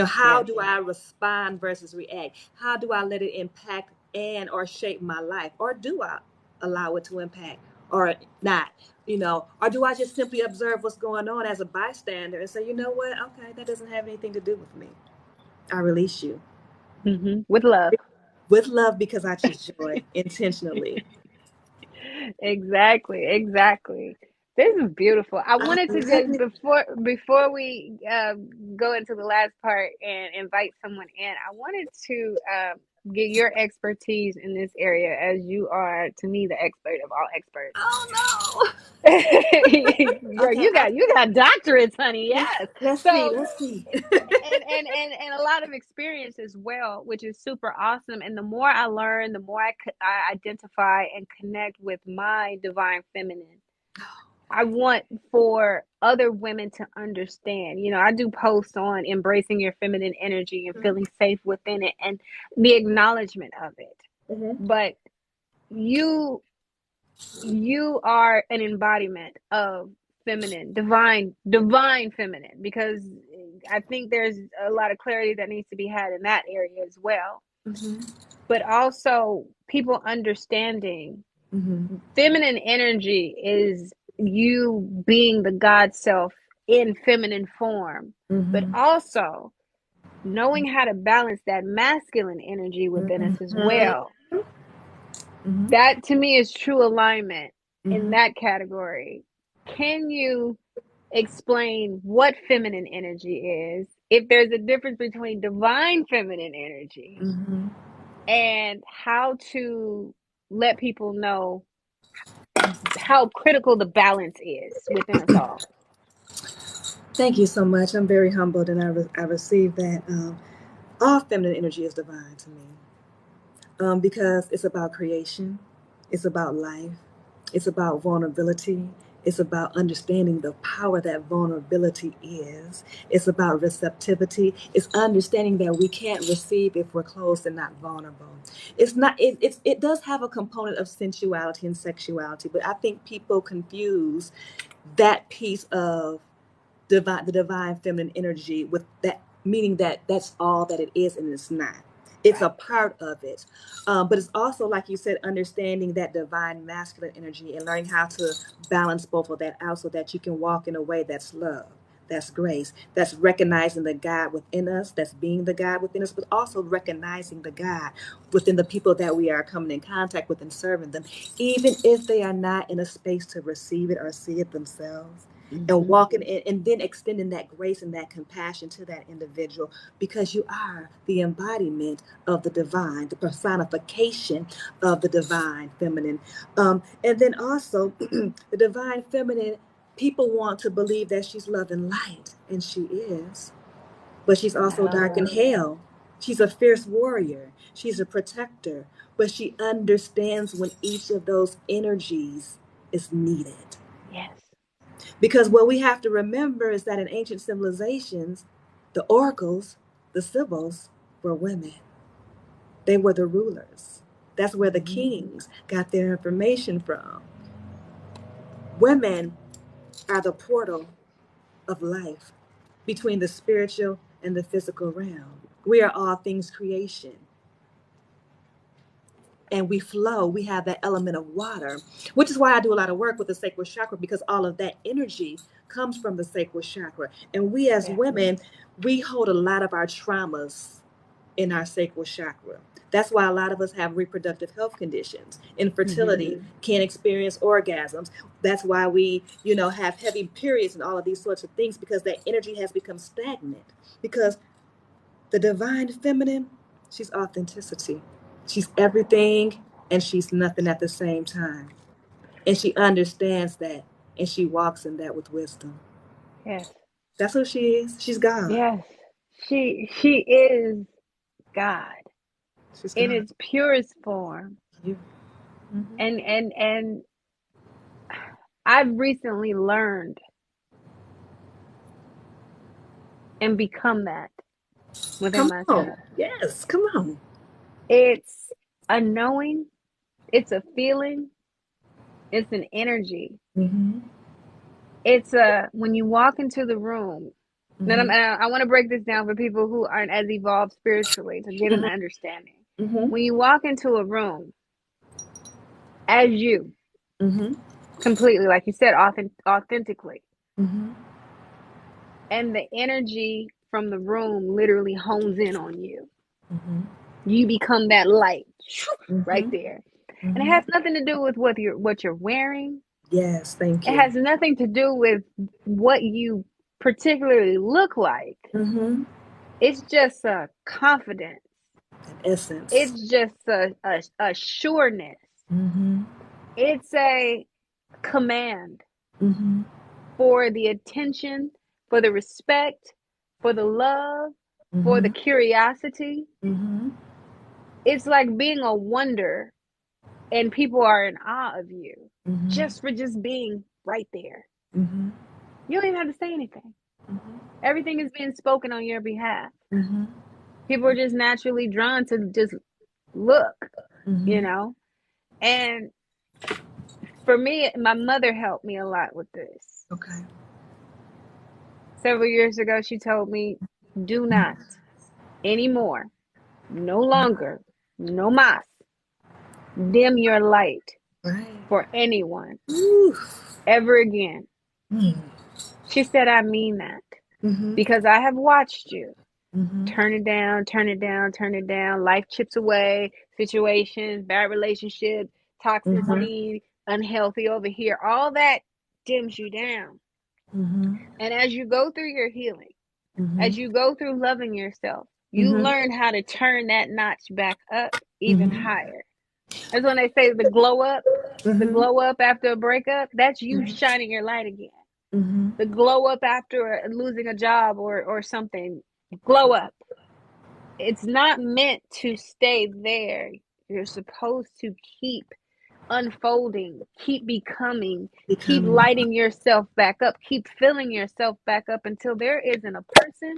How Yes. do I respond versus react? How do I let it impact and or shape my life? Or do I allow it to impact or not? Or do I just simply observe what's going on as a bystander and say, you know what? Okay, that doesn't have anything to do with me. I release you. With love. With love because I choose joy intentionally. Exactly. Exactly. This is beautiful. I I wanted to love just, it. before we go into the last part and invite someone in, I wanted to get your expertise in this area, as you are, to me, the expert of all experts. Oh no. Girl, Okay, you got doctorates, honey. Yes. let's see. So, Let's see. and a lot of experience as well, which is super awesome. And the more I learn, the more I identify and connect with my divine feminine. I want for other women to understand. I do posts on embracing your feminine energy and feeling safe within it, and the acknowledgement of it. Mhm. But you you are an embodiment of feminine, divine feminine, because I think there's a lot of clarity that needs to be had in that area as well. Mhm. But also people understanding Mhm. feminine energy is you being the God self in feminine form, but Mhm. also knowing how to balance that masculine energy within us as Mhm. well. Mhm. That to me is true alignment in Mhm. that category. Can you explain what feminine energy is? If there's a difference between divine feminine energy Mhm. and how to let people know how critical the balance is within us all. Thank you so much. I'm very humbled, and I received that. All feminine energy is divine to me. Because it's about creation, it's about life, it's about vulnerability, it's about understanding the power that vulnerability is, it's about receptivity, it's understanding that we can't receive if we're closed and not vulnerable. It's not, it does have a component of sensuality and sexuality, but I think people confuse that piece of the divine feminine energy, with that meaning that that's all that it is, and it's not. It's a Right. part of it. But it's also, like you said, understanding that divine masculine energy and learning how to balance both of that out so that you can walk in a way that's love, that's grace, that's recognizing the God within us, that's being the God within us, but also recognizing the God within the people that we are coming in contact with and serving them, even if they are not in a space to receive it or see it themselves. And Mm-hmm. walking in, and then extending that grace and that compassion to that individual, because you are the embodiment of the divine, the personification of the divine feminine. And then also, the divine feminine, people want to believe that she's love and light, and she is, but she's also dark and No. hell. She's a fierce warrior, she's a protector, but she understands when each of those energies is needed. Yes. Because what we have to remember is that in ancient civilizations, the oracles, the sibyls, were women. They were the rulers. That's where the Mm-hmm. kings got their information from. Women are the portal of life between the spiritual and the physical realm. We are all things creation, and we flow. We have that element of water, which is why I do a lot of work with the sacral chakra, because all of that energy comes from the sacral chakra. And we as Yeah. women, we hold a lot of our traumas in our sacral chakra. That's why a lot of us have reproductive health conditions, Mm-hmm. infertility, can't experience orgasms. That's why we, have heavy periods and all of these sorts of things, because that energy has become stagnant. Because the divine feminine, she's authenticity. She's everything and she's nothing at the same time. And she understands that, and she walks in that with wisdom. Yes. That's who she is. She's God. Yes. She is God She's in God. its purest form. You. Mm-hmm. And I've recently learned and become that within Come on. myself. Yes, come on. It's a knowing, it's a feeling, it's an energy. Mm-hmm. It's a when you walk into the room. Mm-hmm. And I want to break this down for people who aren't as evolved spiritually to get an Mm-hmm. understanding. Mm-hmm. When you walk into a room as you, Mm-hmm. completely, like you said, authentically, Mm-hmm. and the energy from the room literally hones in on you. Mm-hmm. You become that light right Mm-hmm. there. And it Mm-hmm. has nothing to do with what you're wearing. Yes, thank It you. has nothing to do with what you particularly look like. Mm-hmm. It's just a confidence. An essence. It's just a sureness. Mm-hmm. It's a command Mm-hmm. for the attention, for the respect, for the love, for the Mm-hmm. curiosity. Mm-hmm. It's like being a wonder and people are in awe of you Mm-hmm. just for just being right there. Mm-hmm. You don't even have to say anything. Everything is being spoken on your behalf. Mm-hmm. People are just naturally drawn to just look, you Mm-hmm. know? And for me, my mother helped me a lot with this. Okay. Several years ago, she told me, do not anymore, no longer, no más, dim your light Right. for anyone Ooh. ever again. Mm. She said, I mean that Mm-hmm. because I have watched you Mm-hmm. turn it down, turn it down, turn it down. Life chips away, situations, bad relationship, Mm-hmm. toxicity, unhealthy over here. All that dims you down. Mm-hmm. And as you go through your healing, Mm-hmm. as you go through loving yourself, you Mm-hmm. learn how to turn that notch back up even Mm-hmm. higher. That's when they say the Mm-hmm. glow up after a breakup, that's you shining your light again. Mm-hmm. The glow up after losing a job or something, glow up. It's not meant to stay there. You're supposed to keep unfolding, keep becoming, keep Becoming. lighting yourself back up, keep filling yourself back up until there isn't a person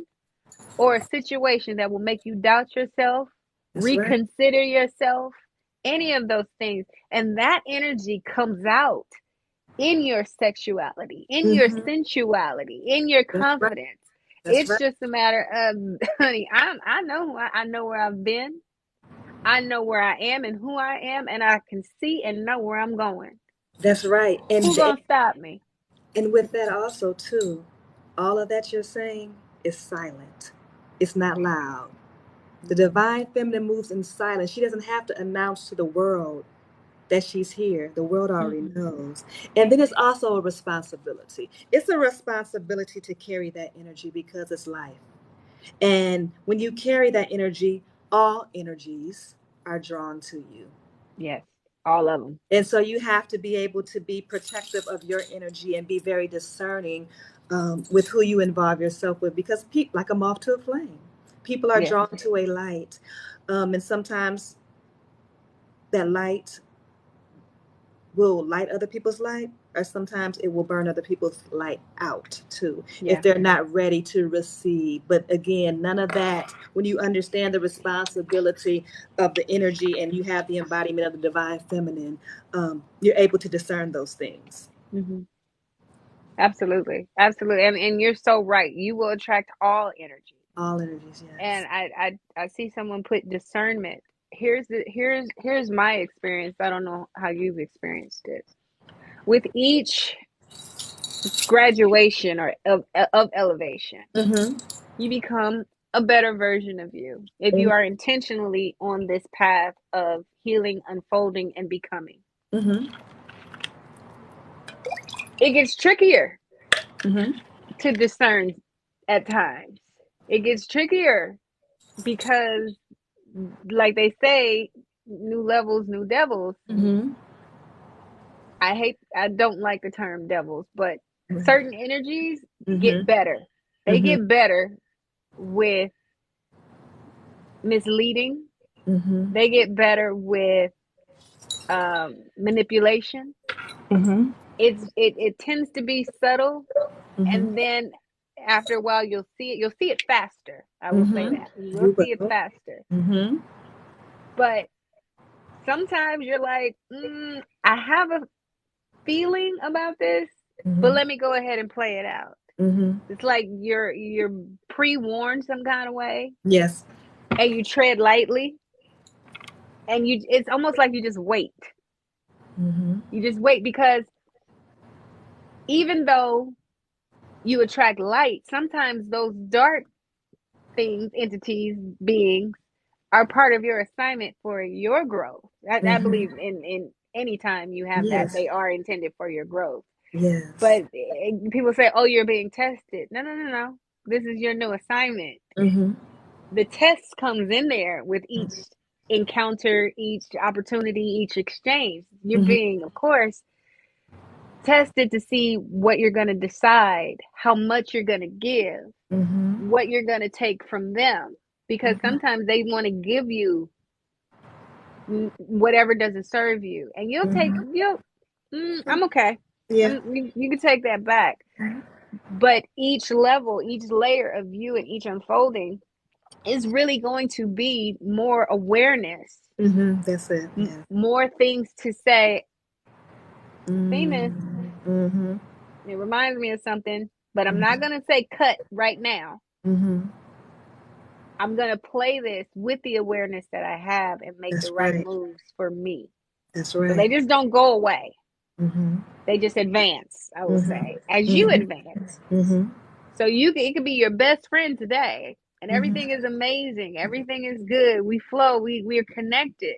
or a situation that will make you doubt yourself, That's right. reconsider yourself, any of those things. And that energy comes out in your sexuality, in your Mm-hmm. sensuality, in your That's right. confidence. That's It's right. just a matter of, honey, I know I know where I've been. I know where I am and who I am, and I can see and know where I'm going. That's right. Who gonna stop me? And with that also too, all of that you're saying is silent. It's not loud. The divine feminine moves in silence. She doesn't have to announce to the world that she's here. The world already Mm-hmm. knows. And then it's also a responsibility. It's a responsibility to carry that energy because it's life. And when you carry that energy, all energies are drawn to you. Yes, all of them. And so you have to be able to be protective of your energy and be very discerning with who you involve yourself with because people, like a moth to a flame, people are Yes. drawn to a light. And sometimes that light will light other people's light, or sometimes it will burn other people's light out too, if Yeah. they're not ready to receive. But again, none of that, when you understand the responsibility of the energy and you have the embodiment of the divine feminine, you're able to discern those things. Mm-hmm. Absolutely. Absolutely. And you're so right. You will attract all energy. All energies, And yes. I see someone put discernment. Here's my experience. I don't know how you've experienced it. With each graduation or of elevation, Mm-hmm. you become a better version of you if you are intentionally on this path of healing, unfolding, and becoming. Mm-hmm. It gets trickier Mm-hmm. to discern at times. It gets trickier because, like they say, new levels, new devils. Mm-hmm. I don't like the term devils, but Mm-hmm. certain energies get Mm-hmm. better. They Mm-hmm. get better with misleading. Mm-hmm. They get better with manipulation. Mm-hmm. It tends to be subtle, and then after a while you'll see it. You'll see it faster. I will say Mm-hmm. that you will You see it will. faster. Mm-hmm. But sometimes you're like, I have a feeling about this, but Mm-hmm. let me go ahead and play it out. Mm-hmm. It's like you're pre-warned some kind of way, Yes. and you tread lightly, and you it's almost like you just wait. Mm-hmm. You just wait because even though you attract light, sometimes those dark things, entities, beings are part of your assignment for your growth. I believe Mm-hmm. in any time you have that, Yes. they are intended for your growth. Yes. But people say, "Oh, you're being tested." No, no, no, no. This is your new assignment. Mm-hmm. The test comes in there with each encounter, each opportunity, each exchange. You're Mm-hmm. being, of course, tested to see what you're going to decide, how much you're going to give, Mm-hmm. what you're going to take from them. Because sometimes they want to give you whatever doesn't serve you, and you'll take, Mm-hmm. I'm okay. Yeah. You can take that back. But each level, each layer of you and each unfolding is really going to be more awareness, Mm-hmm. That's it. Yeah. more things to say. Seen this. Mm-hmm. Mm-hmm. It reminds me of something, but I'm not going to say cut right now. Mm-hmm. I'm going to play this with the awareness that I have and make the That's right right. moves for me. That's So they right. just don't go away. Mm-hmm. They just advance, I will Mm-hmm. say, as you Mm-hmm. advance. Mm-hmm. So it could be your best friend today, and everything Mm-hmm. is amazing. Everything is good. We flow. We're connected.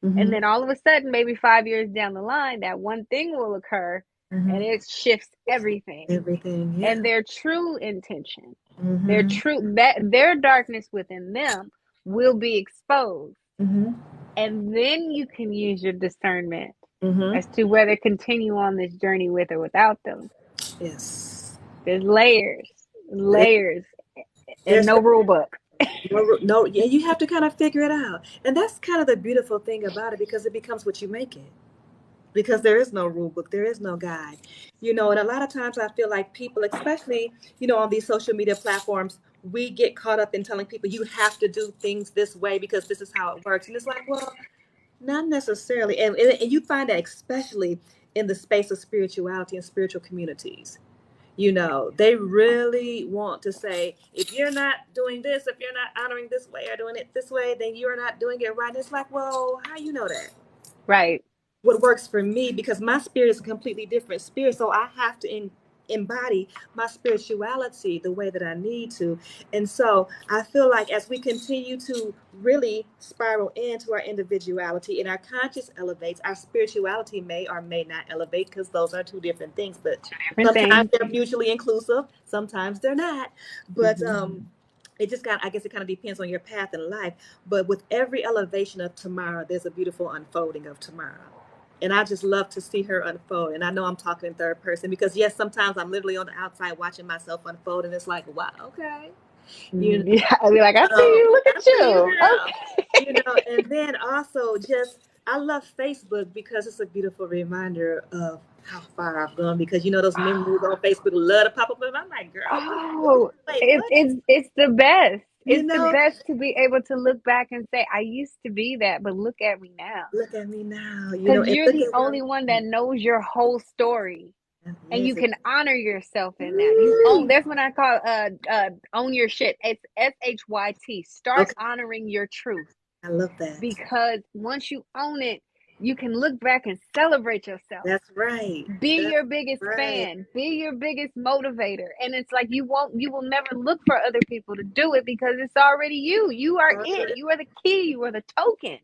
And Mm-hmm. then all of a sudden, maybe 5 years down the line, that one thing will occur, and Mm-hmm. it shifts everything. Everything. And Yeah. their true intention, Mm-hmm. their darkness within them will be exposed. Mm-hmm. And then you can use your discernment Mm-hmm. as to whether continue on this journey with or without them. Yes. There's layers, layers, and There's no rule book. no, yeah, you have to kind of figure it out. And that's kind of the beautiful thing about it because it becomes what you make it. Because there is no rule book, there is no guide. And a lot of times I feel like people, especially, on these social media platforms, we get caught up in telling people you have to do things this way because this is how it works. And it's like, well, not necessarily. And you find that especially in the space of spirituality and spiritual communities. They really want to say, if you're not doing this, if you're not honoring this way or doing it this way, then you're not doing it right. And it's like, well, how you know that? Right. What works for me, because my spirit is a completely different spirit, so I have to embody my spirituality the way that I need to. And so I feel like as we continue to really spiral into our individuality and our conscious elevates, our spirituality may or may not elevate, because those are two different things. But Two different sometimes things. they're mutually inclusive, sometimes they're not. But Hmm. it just I guess it kind of depends on your path in life. But with every elevation of Tamara, there's a beautiful unfolding of Tamara. And I just love to see her unfold. And I know I'm talking in third person because, yes, sometimes I'm literally on the outside watching myself unfold, and it's like, wow, okay, you know, Yeah, I'll be like, I see you. Look I at see you, you. girl. And then also just I love Facebook because it's a beautiful reminder of how far I've gone. Because those memories on Facebook love to pop up, and I'm like, girl, Oh, wait, it's what? it's it's the best. You It's the know, best to be able to look back and say, I used to be that, but look at me now. look at me now. Because And you're look the at where only one that knows your whole story. And you yes, can honor yourself in that. You own. Woo! That's what I call own your shit. It's SHYT. Start Okay, honoring your truth, I love that. because once you own it, you can look back and celebrate yourself. That's right. Be That's your biggest right. fan. Be your biggest motivator. And it's like you will never look for other people to do it, because it's already you. You are it. You are the key. You are the token.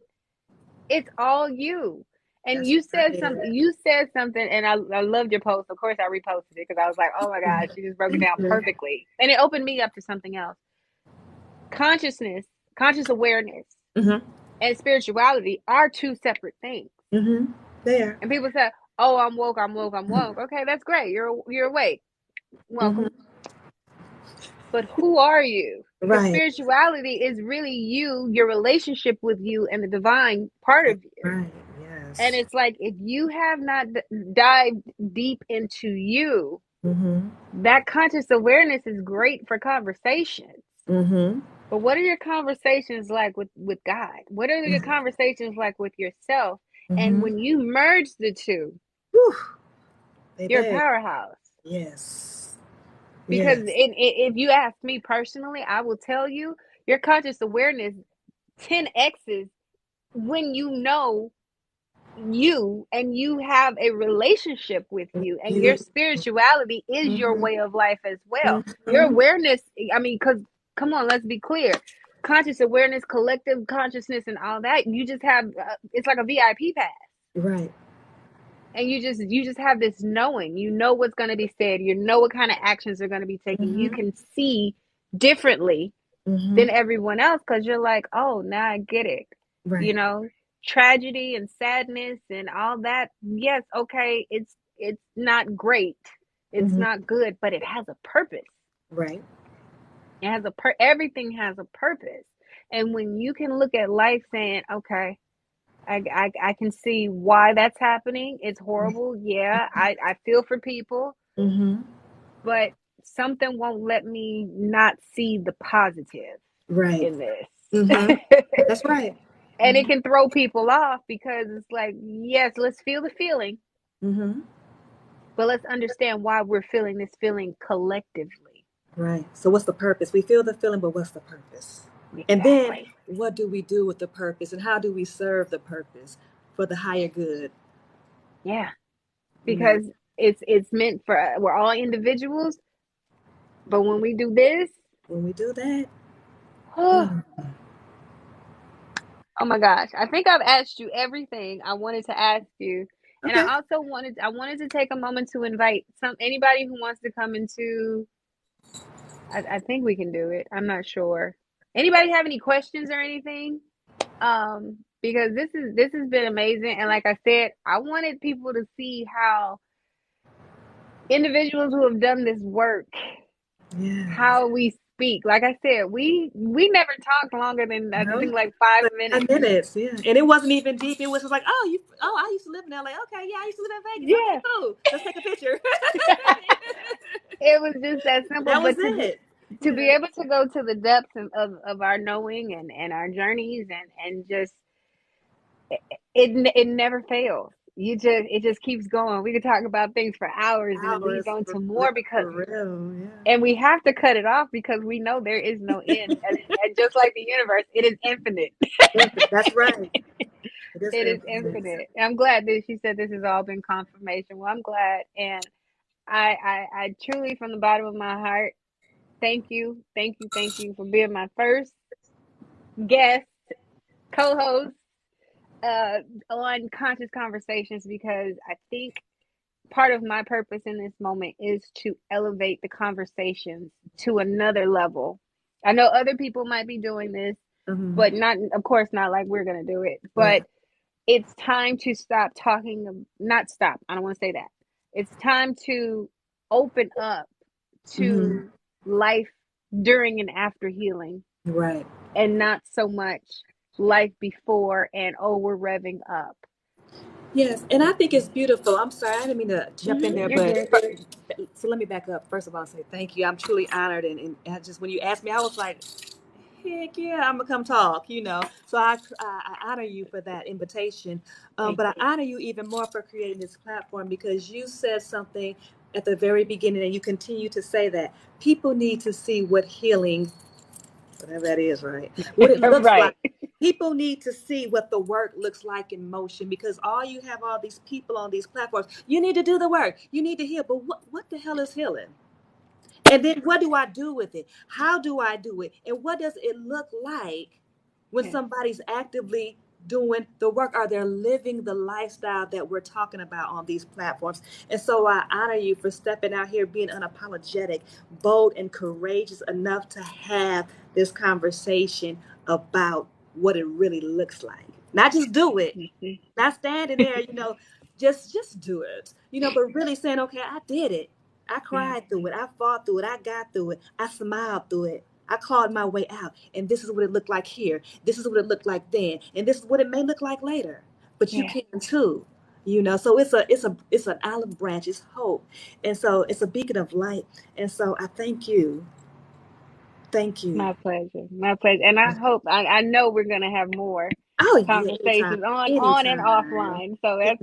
It's all you. And That's right. you said something, and I loved your post. Of course I reposted it, because I was like, oh my gosh, she just broke it Thank down you. perfectly. And it opened me up to something else. Consciousness, conscious awareness, Mm-hmm. and spirituality are two separate things. Mm-hmm. There. And people say, oh, I'm woke, I'm woke, I'm woke. Okay, that's great. You're awake. Mm-hmm. Welcome. But who are you? Because Right. spirituality is really you, your relationship with you, and the divine part That's of you. right. And Yes. it's like, if you have not dived deep into you, Mm-hmm. that conscious awareness is great for conversations. Mm-hmm. But what are your conversations like with God? What are your conversations like with yourself? And Mm-hmm. when you merge the two, Whew. you're a Baby. powerhouse. Yes. Because Yes. if you ask me personally, I will tell you, your conscious awareness 10x's when you know you, and you have a relationship with you, and your You. spirituality is your Mm-hmm. way of life as well. Your Mm-hmm. awareness, I mean, because come on, let's be clear. Conscious awareness, collective consciousness, and all that, you just have it's like a VIP pass. Right. And you just have this knowing. You know what's going to be said. You know what kind of actions are going to be taken. You Mm-hmm. can see differently than Mm-hmm. everyone else, because you're like, oh, now I get it. You Right. know, tragedy and sadness and all that. Yes, okay, it's not great. It's Mm-hmm. not good, but it has a purpose. Right. It has everything has a purpose. And when you can look at life saying, okay, I can see why that's happening. It's horrible. Yeah, I feel for people, Mm-hmm. but something won't let me not see the positive Right. in this. Mm-hmm. That's right. And it Mm-hmm. can throw people off, because it's like, yes, let's feel the feeling, Mm-hmm. but let's understand why we're feeling this feeling collectively. Right. So what's the purpose? We feel the feeling, but what's the purpose? And then Exactly. what do we do with the purpose, and how do we serve the purpose for the higher good? Yeah, You know, because it's meant for we're all individuals, but when we do this, when we do that, oh mm, my gosh, I think I've asked you everything I wanted to ask you. And okay. I wanted to take a moment to invite anybody who wants to come into. I think we can do it. I'm not sure. Anybody have any questions or anything? Because this has been amazing, and like I said, I wanted people to see how individuals who have done this work, Yeah. how we speak. Like I said, we never talked longer than, I No, think, like 5 minutes. 5 minutes. Yeah. And it wasn't even deep. It was just like, I used to live in LA. Okay, yeah, I used to live in Vegas. Okay, Yeah. cool. Let's take a picture. It was just that simple. That was But it. to You be know. able to go to the depths of our knowing and our journeys, and just it never fails. it just keeps going. We could talk about things for hours and it leads Hours on for to more real, because, for real. and we have to cut it off because we know there is no end. And just like the universe, it is infinite. Yeah. That's right. It is It is infinite. infinite. I'm glad that she said this has all been confirmation. Well, I'm glad. And I truly, from the bottom of my heart, thank you. Thank you. Thank you for being my first guest, co host uh, on Conscious Conversations, because I think part of my purpose in this moment is to elevate the conversations to another level. I know other people might be doing this, Hmm. but not, of course, not like we're going to do it. But Right. it's time to stop talking, not stop. I don't want to say that. It's time to open up Hmm. to life during and after healing, Right. and not so much life before and oh, we're revving up. Yes, and I think it's beautiful. I'm sorry, I didn't mean to jump in there, You're but good. so let me back up. First of all, say thank you. I'm truly honored, and I just when you asked me, I was like, heck yeah, I'm gonna come talk. So I honor you for that invitation, Thank but I you. honor you even more for creating this platform because you said something at the very beginning, and you continue to say that people need to see what healing, whatever that is, right? What it looks like. Right. People need to see what the work looks like in motion because you have all these people on these platforms. You need to do the work. You need to heal. But what the hell is healing? And then what do I do with it? How do I do it? And what does it look like when Yes. somebody's actively doing the work? Are they living the lifestyle that we're talking about on these platforms? And so I honor you for stepping out here, being unapologetic, bold, and courageous enough to have this conversation about what it really looks like. Not just do it, not standing there, just do it. But really saying, okay, I did it. I Yes. cried through it. I fought through it. I got through it. I smiled through it. I clawed my way out. And this is what it looked like here. This is what it looked like then. And this is what it may look like later. But you Yes. can too. So it's an olive branch, it's hope. And so it's a beacon of light. And so I thank you. Thank you. My pleasure. My pleasure. And I hope, I know we're gonna have more Oh yeah, anytime. conversations on and Anytime. offline. So Anytime.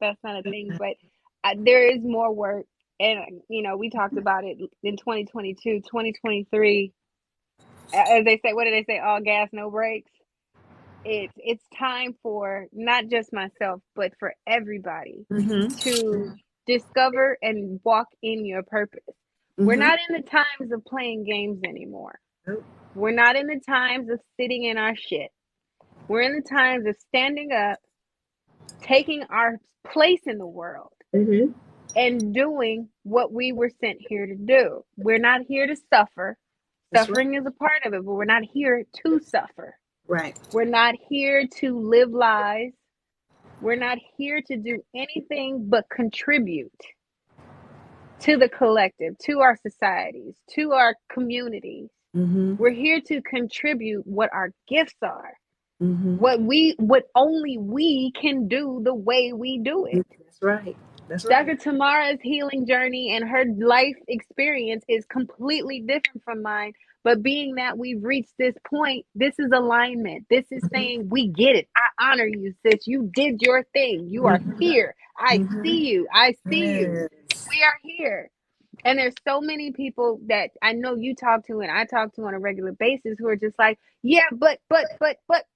that's not a thing. But there is more work, and we talked about it in 2022, 2023. As they say, what do they say? All gas, no brakes. It's time for not just myself, but for everybody Mm-hmm. to discover and walk in your purpose. We're Mm-hmm. not in the times of playing games anymore. Nope. We're not in the times of sitting in our shit. We're in the times of standing up, taking our place in the world, Mm-hmm. and doing what we were sent here to do. We're not here to suffer. That's right. Suffering is a part of it, but we're not here to suffer. Right. We're not here to live lies. We're not here to do anything but contribute to the collective, to our societies, to our communities. Mm-hmm. We're here to contribute what our gifts are, Mm-hmm. what only we can do the way we do it. That's right. That's right. Dr. Tamara's healing journey and her life experience is completely different from mine. But being that we've reached this point, this is alignment. This is saying, we get it. I honor you, sis. You did your thing. You are Mm-hmm. here. I Mm-hmm. see you. I see you. Yes. We are here. And there's so many people that I know you talk to and I talk to on a regular basis who are just like, yeah, but,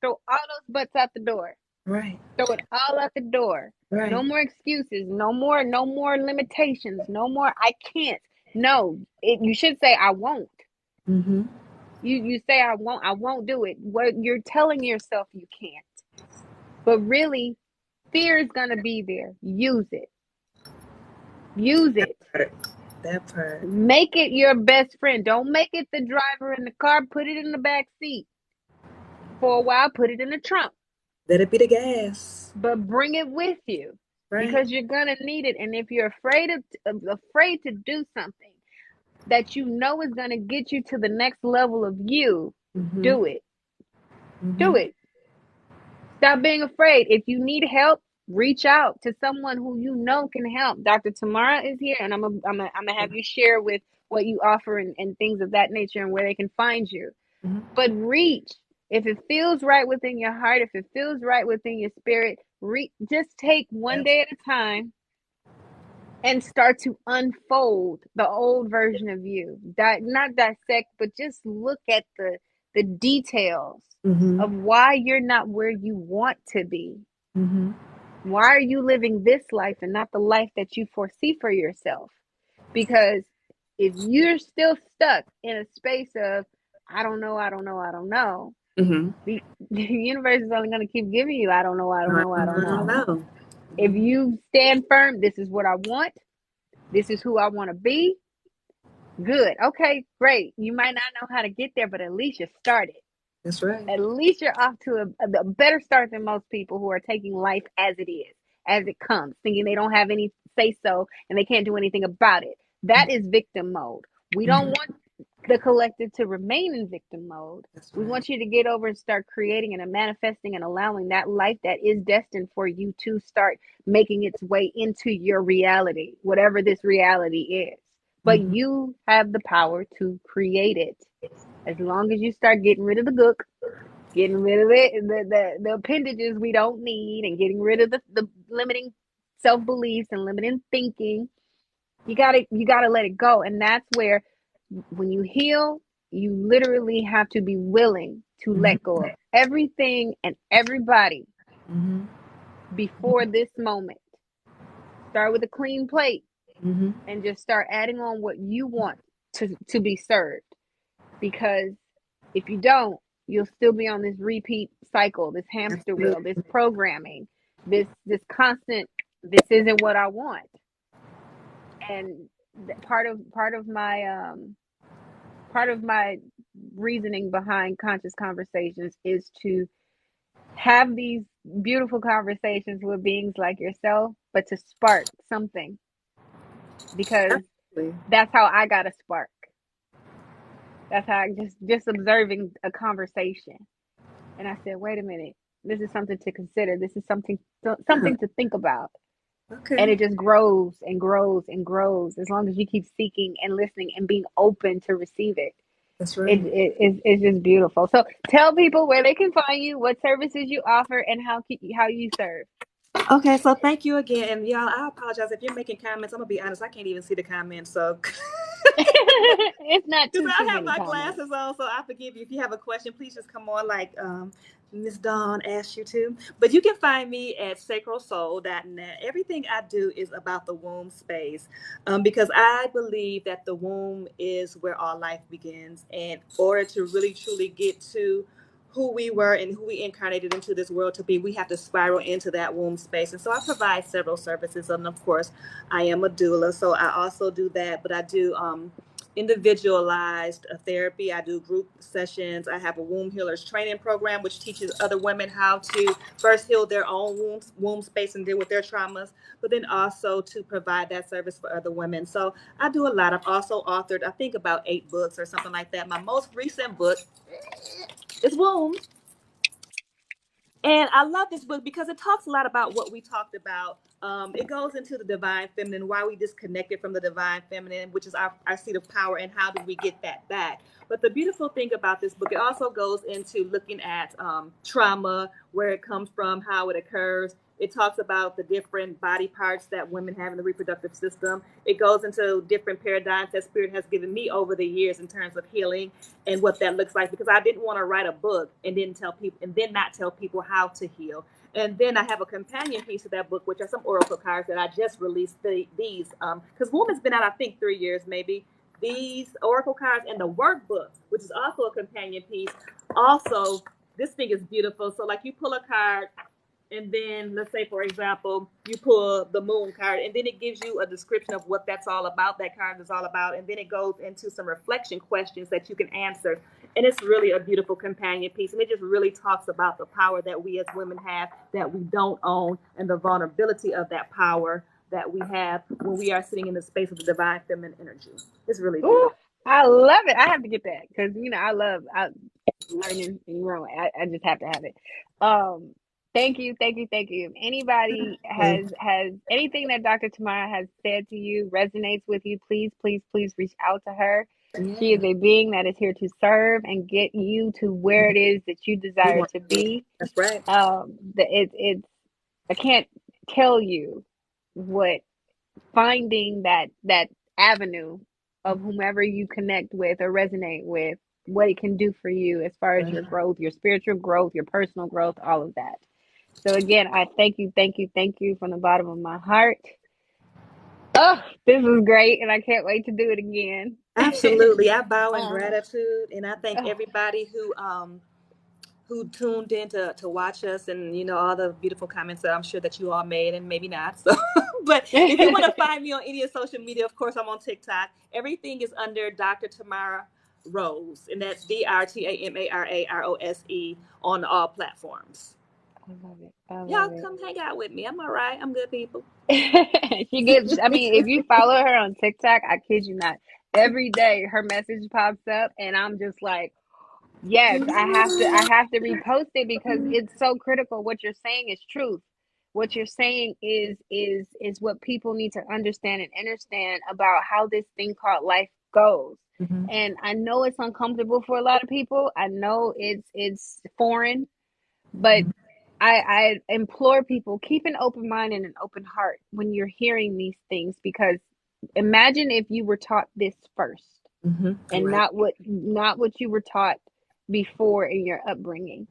throw all those butts out the door. Right. Throw it all out the door. No Right. more excuses. No more limitations. No more I can't. No, you should say I won't. Mm-hmm. You say I won't do it. What you're telling yourself you can't. But really, fear is gonna be there. Use it. Use That it. part. That part. Make it your best friend. Don't make it the driver in the car. Put it in the back seat. For a while, put it in the trunk. Let it be the gas. But bring it with you Right. because you're gonna need it. And if you're afraid to do something that you know is gonna get you to the next level of you, Mm-hmm. do it. Do Mm-hmm. it. Stop being afraid. If you need help, reach out to someone who you know can help. Dr. Tamara is here, and I'm gonna have you share with what you offer and things of that nature and where they can find you. Mm-hmm. But reach. If it feels right within your heart, if it feels right within your spirit, Just take one day at a time and start to unfold the old version of you. Not dissect, but just look at the details Mm-hmm. of why you're not where you want to be. Mm-hmm. Why are you living this life and not the life that you foresee for yourself? Because if you're still stuck in a space of I don't know, I don't know, I don't know, Mm-hmm. the universe is only going to keep giving you I don't know, I don't I know, I don't don't know. I don't know. know. If Mm-hmm. you stand firm, this is what I want, this is who I want to be. Good. Okay, great. You might not know how to get there, but at least you started. That's right. At least you're off to a better start than most people who are taking life as it is, as it comes, thinking they don't have any say so and they can't do anything about it. That is victim mode. We don't Mm-hmm. want the collective to remain in victim mode. That's We right. want you to get over and start creating and manifesting and allowing that life that is destined for you to start making its way into your reality, whatever this reality is. But Mm-hmm. you have the power to create it. As long as you start getting rid of the gook, getting rid of it, the appendages we don't need, and getting rid of the limiting self beliefs and limiting thinking, you gotta let it go. And that's where when you heal, you literally have to be willing to Mm-hmm. let go of everything and everybody Mm-hmm. before this moment. Start with a clean plate Mm-hmm. and just start adding on what you want to be served. Because if you don't, you'll still be on this repeat cycle, this hamster wheel, this Absolutely. programming, this constant this isn't what I want. And part of my reasoning behind conscious conversations is to have these beautiful conversations with beings like yourself, but to spark something, because Absolutely. that's how I got a spark. That's how I just observing a conversation. And I said, wait a minute, this is something to consider. This is Yeah. something to think about. And Okay. it just grows and grows and grows as long as you keep seeking and listening and being open to receive it. That's It, right. it, it's just beautiful. So tell people where they can find you, what services you offer, and how you serve. Okay, so thank you again. And y'all, I apologize if you're making comments. I'm gonna be honest, I can't even see the comments. So It's not because too I have many my comments. glasses on, so I forgive you. If you have a question, please just come on like Miss Dawn asked you to. But you can find me at sacrosoul.net. Everything I do is about the womb space, because I believe that the womb is where our life begins. And in order to really truly get to who we were and who we incarnated into this world to be, we have to spiral into that womb space. And so I provide several services. And of course, I am a doula, so I also do that. But I do individualized therapy. I do group sessions. I have a womb healers training program, which teaches other women how to first heal their own womb space and deal with their traumas, but then also to provide that service for other women. So I do a lot. I've also authored, I think, about 8 books or something like that. My most recent book is Womb. And I love this book because it talks a lot about what we talked about. It goes into the divine feminine, why we disconnected from the divine feminine, which is our seat of power, and how do we get that back. But the beautiful thing about this book, it also goes into looking at trauma, where it comes from, how it occurs. It talks about the different body parts that women have in the reproductive system. It goes into different paradigms that Spirit has given me over the years in terms of healing and what that looks like, because I didn't want to write a book and then tell people and then not tell people how to heal. And then I have a companion piece of that book, which are some oracle cards that I just released. These because Woman's been out, I think, 3 years maybe. These oracle cards and the workbook, which is also a companion piece. Also, this thing is beautiful. So like you pull a card, and then let's say for example you pull the moon card, and then it gives you a description of what that's all about, that card is all about, and then it goes into some reflection questions that you can answer. And it's really a beautiful companion piece, and it just really talks about the power that we as women have that we don't own, and the vulnerability of that power that we have when we are sitting in the space of the divine feminine energy. It's really Ooh, beautiful. I love it. I have to get that because I love learning and growing. I just have to have it. Um, thank you, thank you, thank you. If anybody has anything that Dr. Tamara has said to you resonates with you, please, please, please reach out to her. She is Yeah, a being that is here to serve and get you to where it is that you we desire want to to. be. That's right. It's I can't tell you what finding that avenue of whomever you connect with or resonate with, what it can do for you as far as your growth, your spiritual growth, your personal growth, all of that. So again, I thank you from the bottom of my heart. Oh, this was great, and I can't wait to do it again. Absolutely. I bow in Oh, gratitude, and I thank oh, everybody who tuned in to watch us, and all the beautiful comments that I'm sure that you all made, and maybe not. So but if you want to find me on any of social media, of course I'm on TikTok. Everything is under Dr. Tamara Rose, and that's DrTamararose on all platforms. I love it. I love Y'all it. come hang out with me. I'm all right. I'm good people. She gets, I mean, if you follow her on TikTok, I kid you not, every day her message pops up and I'm just like, yes, I have to repost it because it's so critical. What you're saying is truth. What you're saying is what people need to understand and understand about how this thing called life goes. Mhm. And I know it's uncomfortable for a lot of people. I know it's foreign, but I implore people, keep an open mind and an open heart when you're hearing these things, because imagine if you were taught this first and Right. not what you were taught before in your upbringing.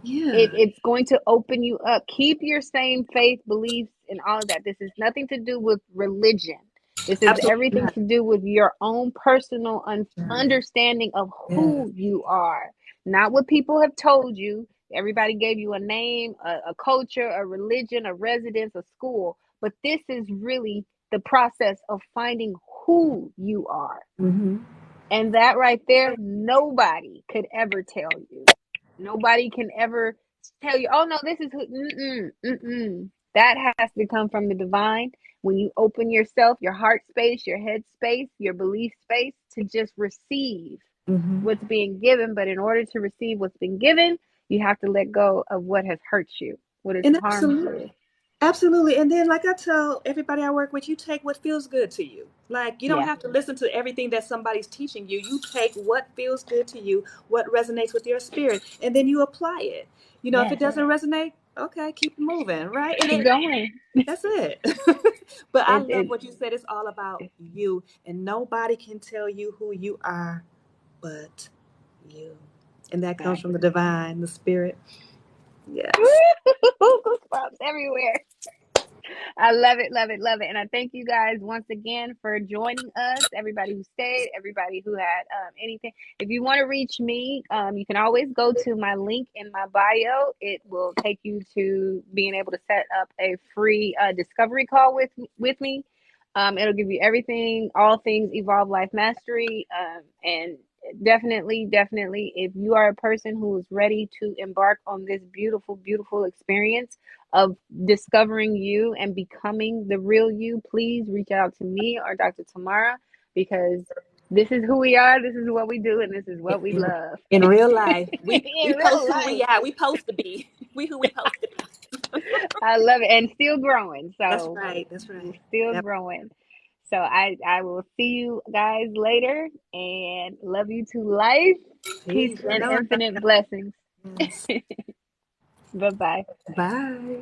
Yeah. It's going to open you up. Keep your same faith, beliefs, and all of that. This is nothing to do with religion. This is Absolutely everything not. to do with your own personal Yeah. understanding of Yeah. who you are, not what people have told you. Everybody gave you a name, a culture, a religion, a residence, a school. But this is really the process of finding who you are. Hmm. And that right there, nobody could ever tell you. Nobody can ever tell you, oh no, this is who. Mm-mm, mm-mm. That has to come from the divine. When you open yourself, your heart space, your head space, your belief space to just receive Hmm. what's being given. But in order to receive what's been given, you have to let go of what has hurt you, what has And harmed absolutely. you. Absolutely. And then, like I tell everybody I work with, you take what feels good to you. Like, you don't Yeah, have to listen to everything that somebody's teaching you. You take what feels good to you, what resonates with your spirit, and then you apply it. If it yes. doesn't resonate, okay, keep it moving, right? And Keep going. that's it. But I love It what you said. It's all about you, and nobody can tell you who you are but you. And that comes from the exactly. divine, the spirit. Yes. Goosebumps everywhere. I love it, love it, love it. And I thank you guys once again for joining us. Everybody who stayed, everybody who had anything. If you want to reach me, you can always go to my link in my bio. It will take you to being able to set up a free discovery call with me. It'll give you everything, all things Evolve Life Mastery, and definitely, if you are a person who is ready to embark on this beautiful, beautiful experience of discovering you and becoming the real you, please reach out to me or Dr. Tamara, because this is who we are, this is what we do, and this is what we In, love. in real life, we In real post who we life. are. We supposed to be. We who we supposed to be. I love it, and still growing. That's So right. That's we're right. still Yep. growing. So I will see you guys later and love you to life. Peace Peace. You and know it. infinite blessings. Yes. Bye bye. Bye.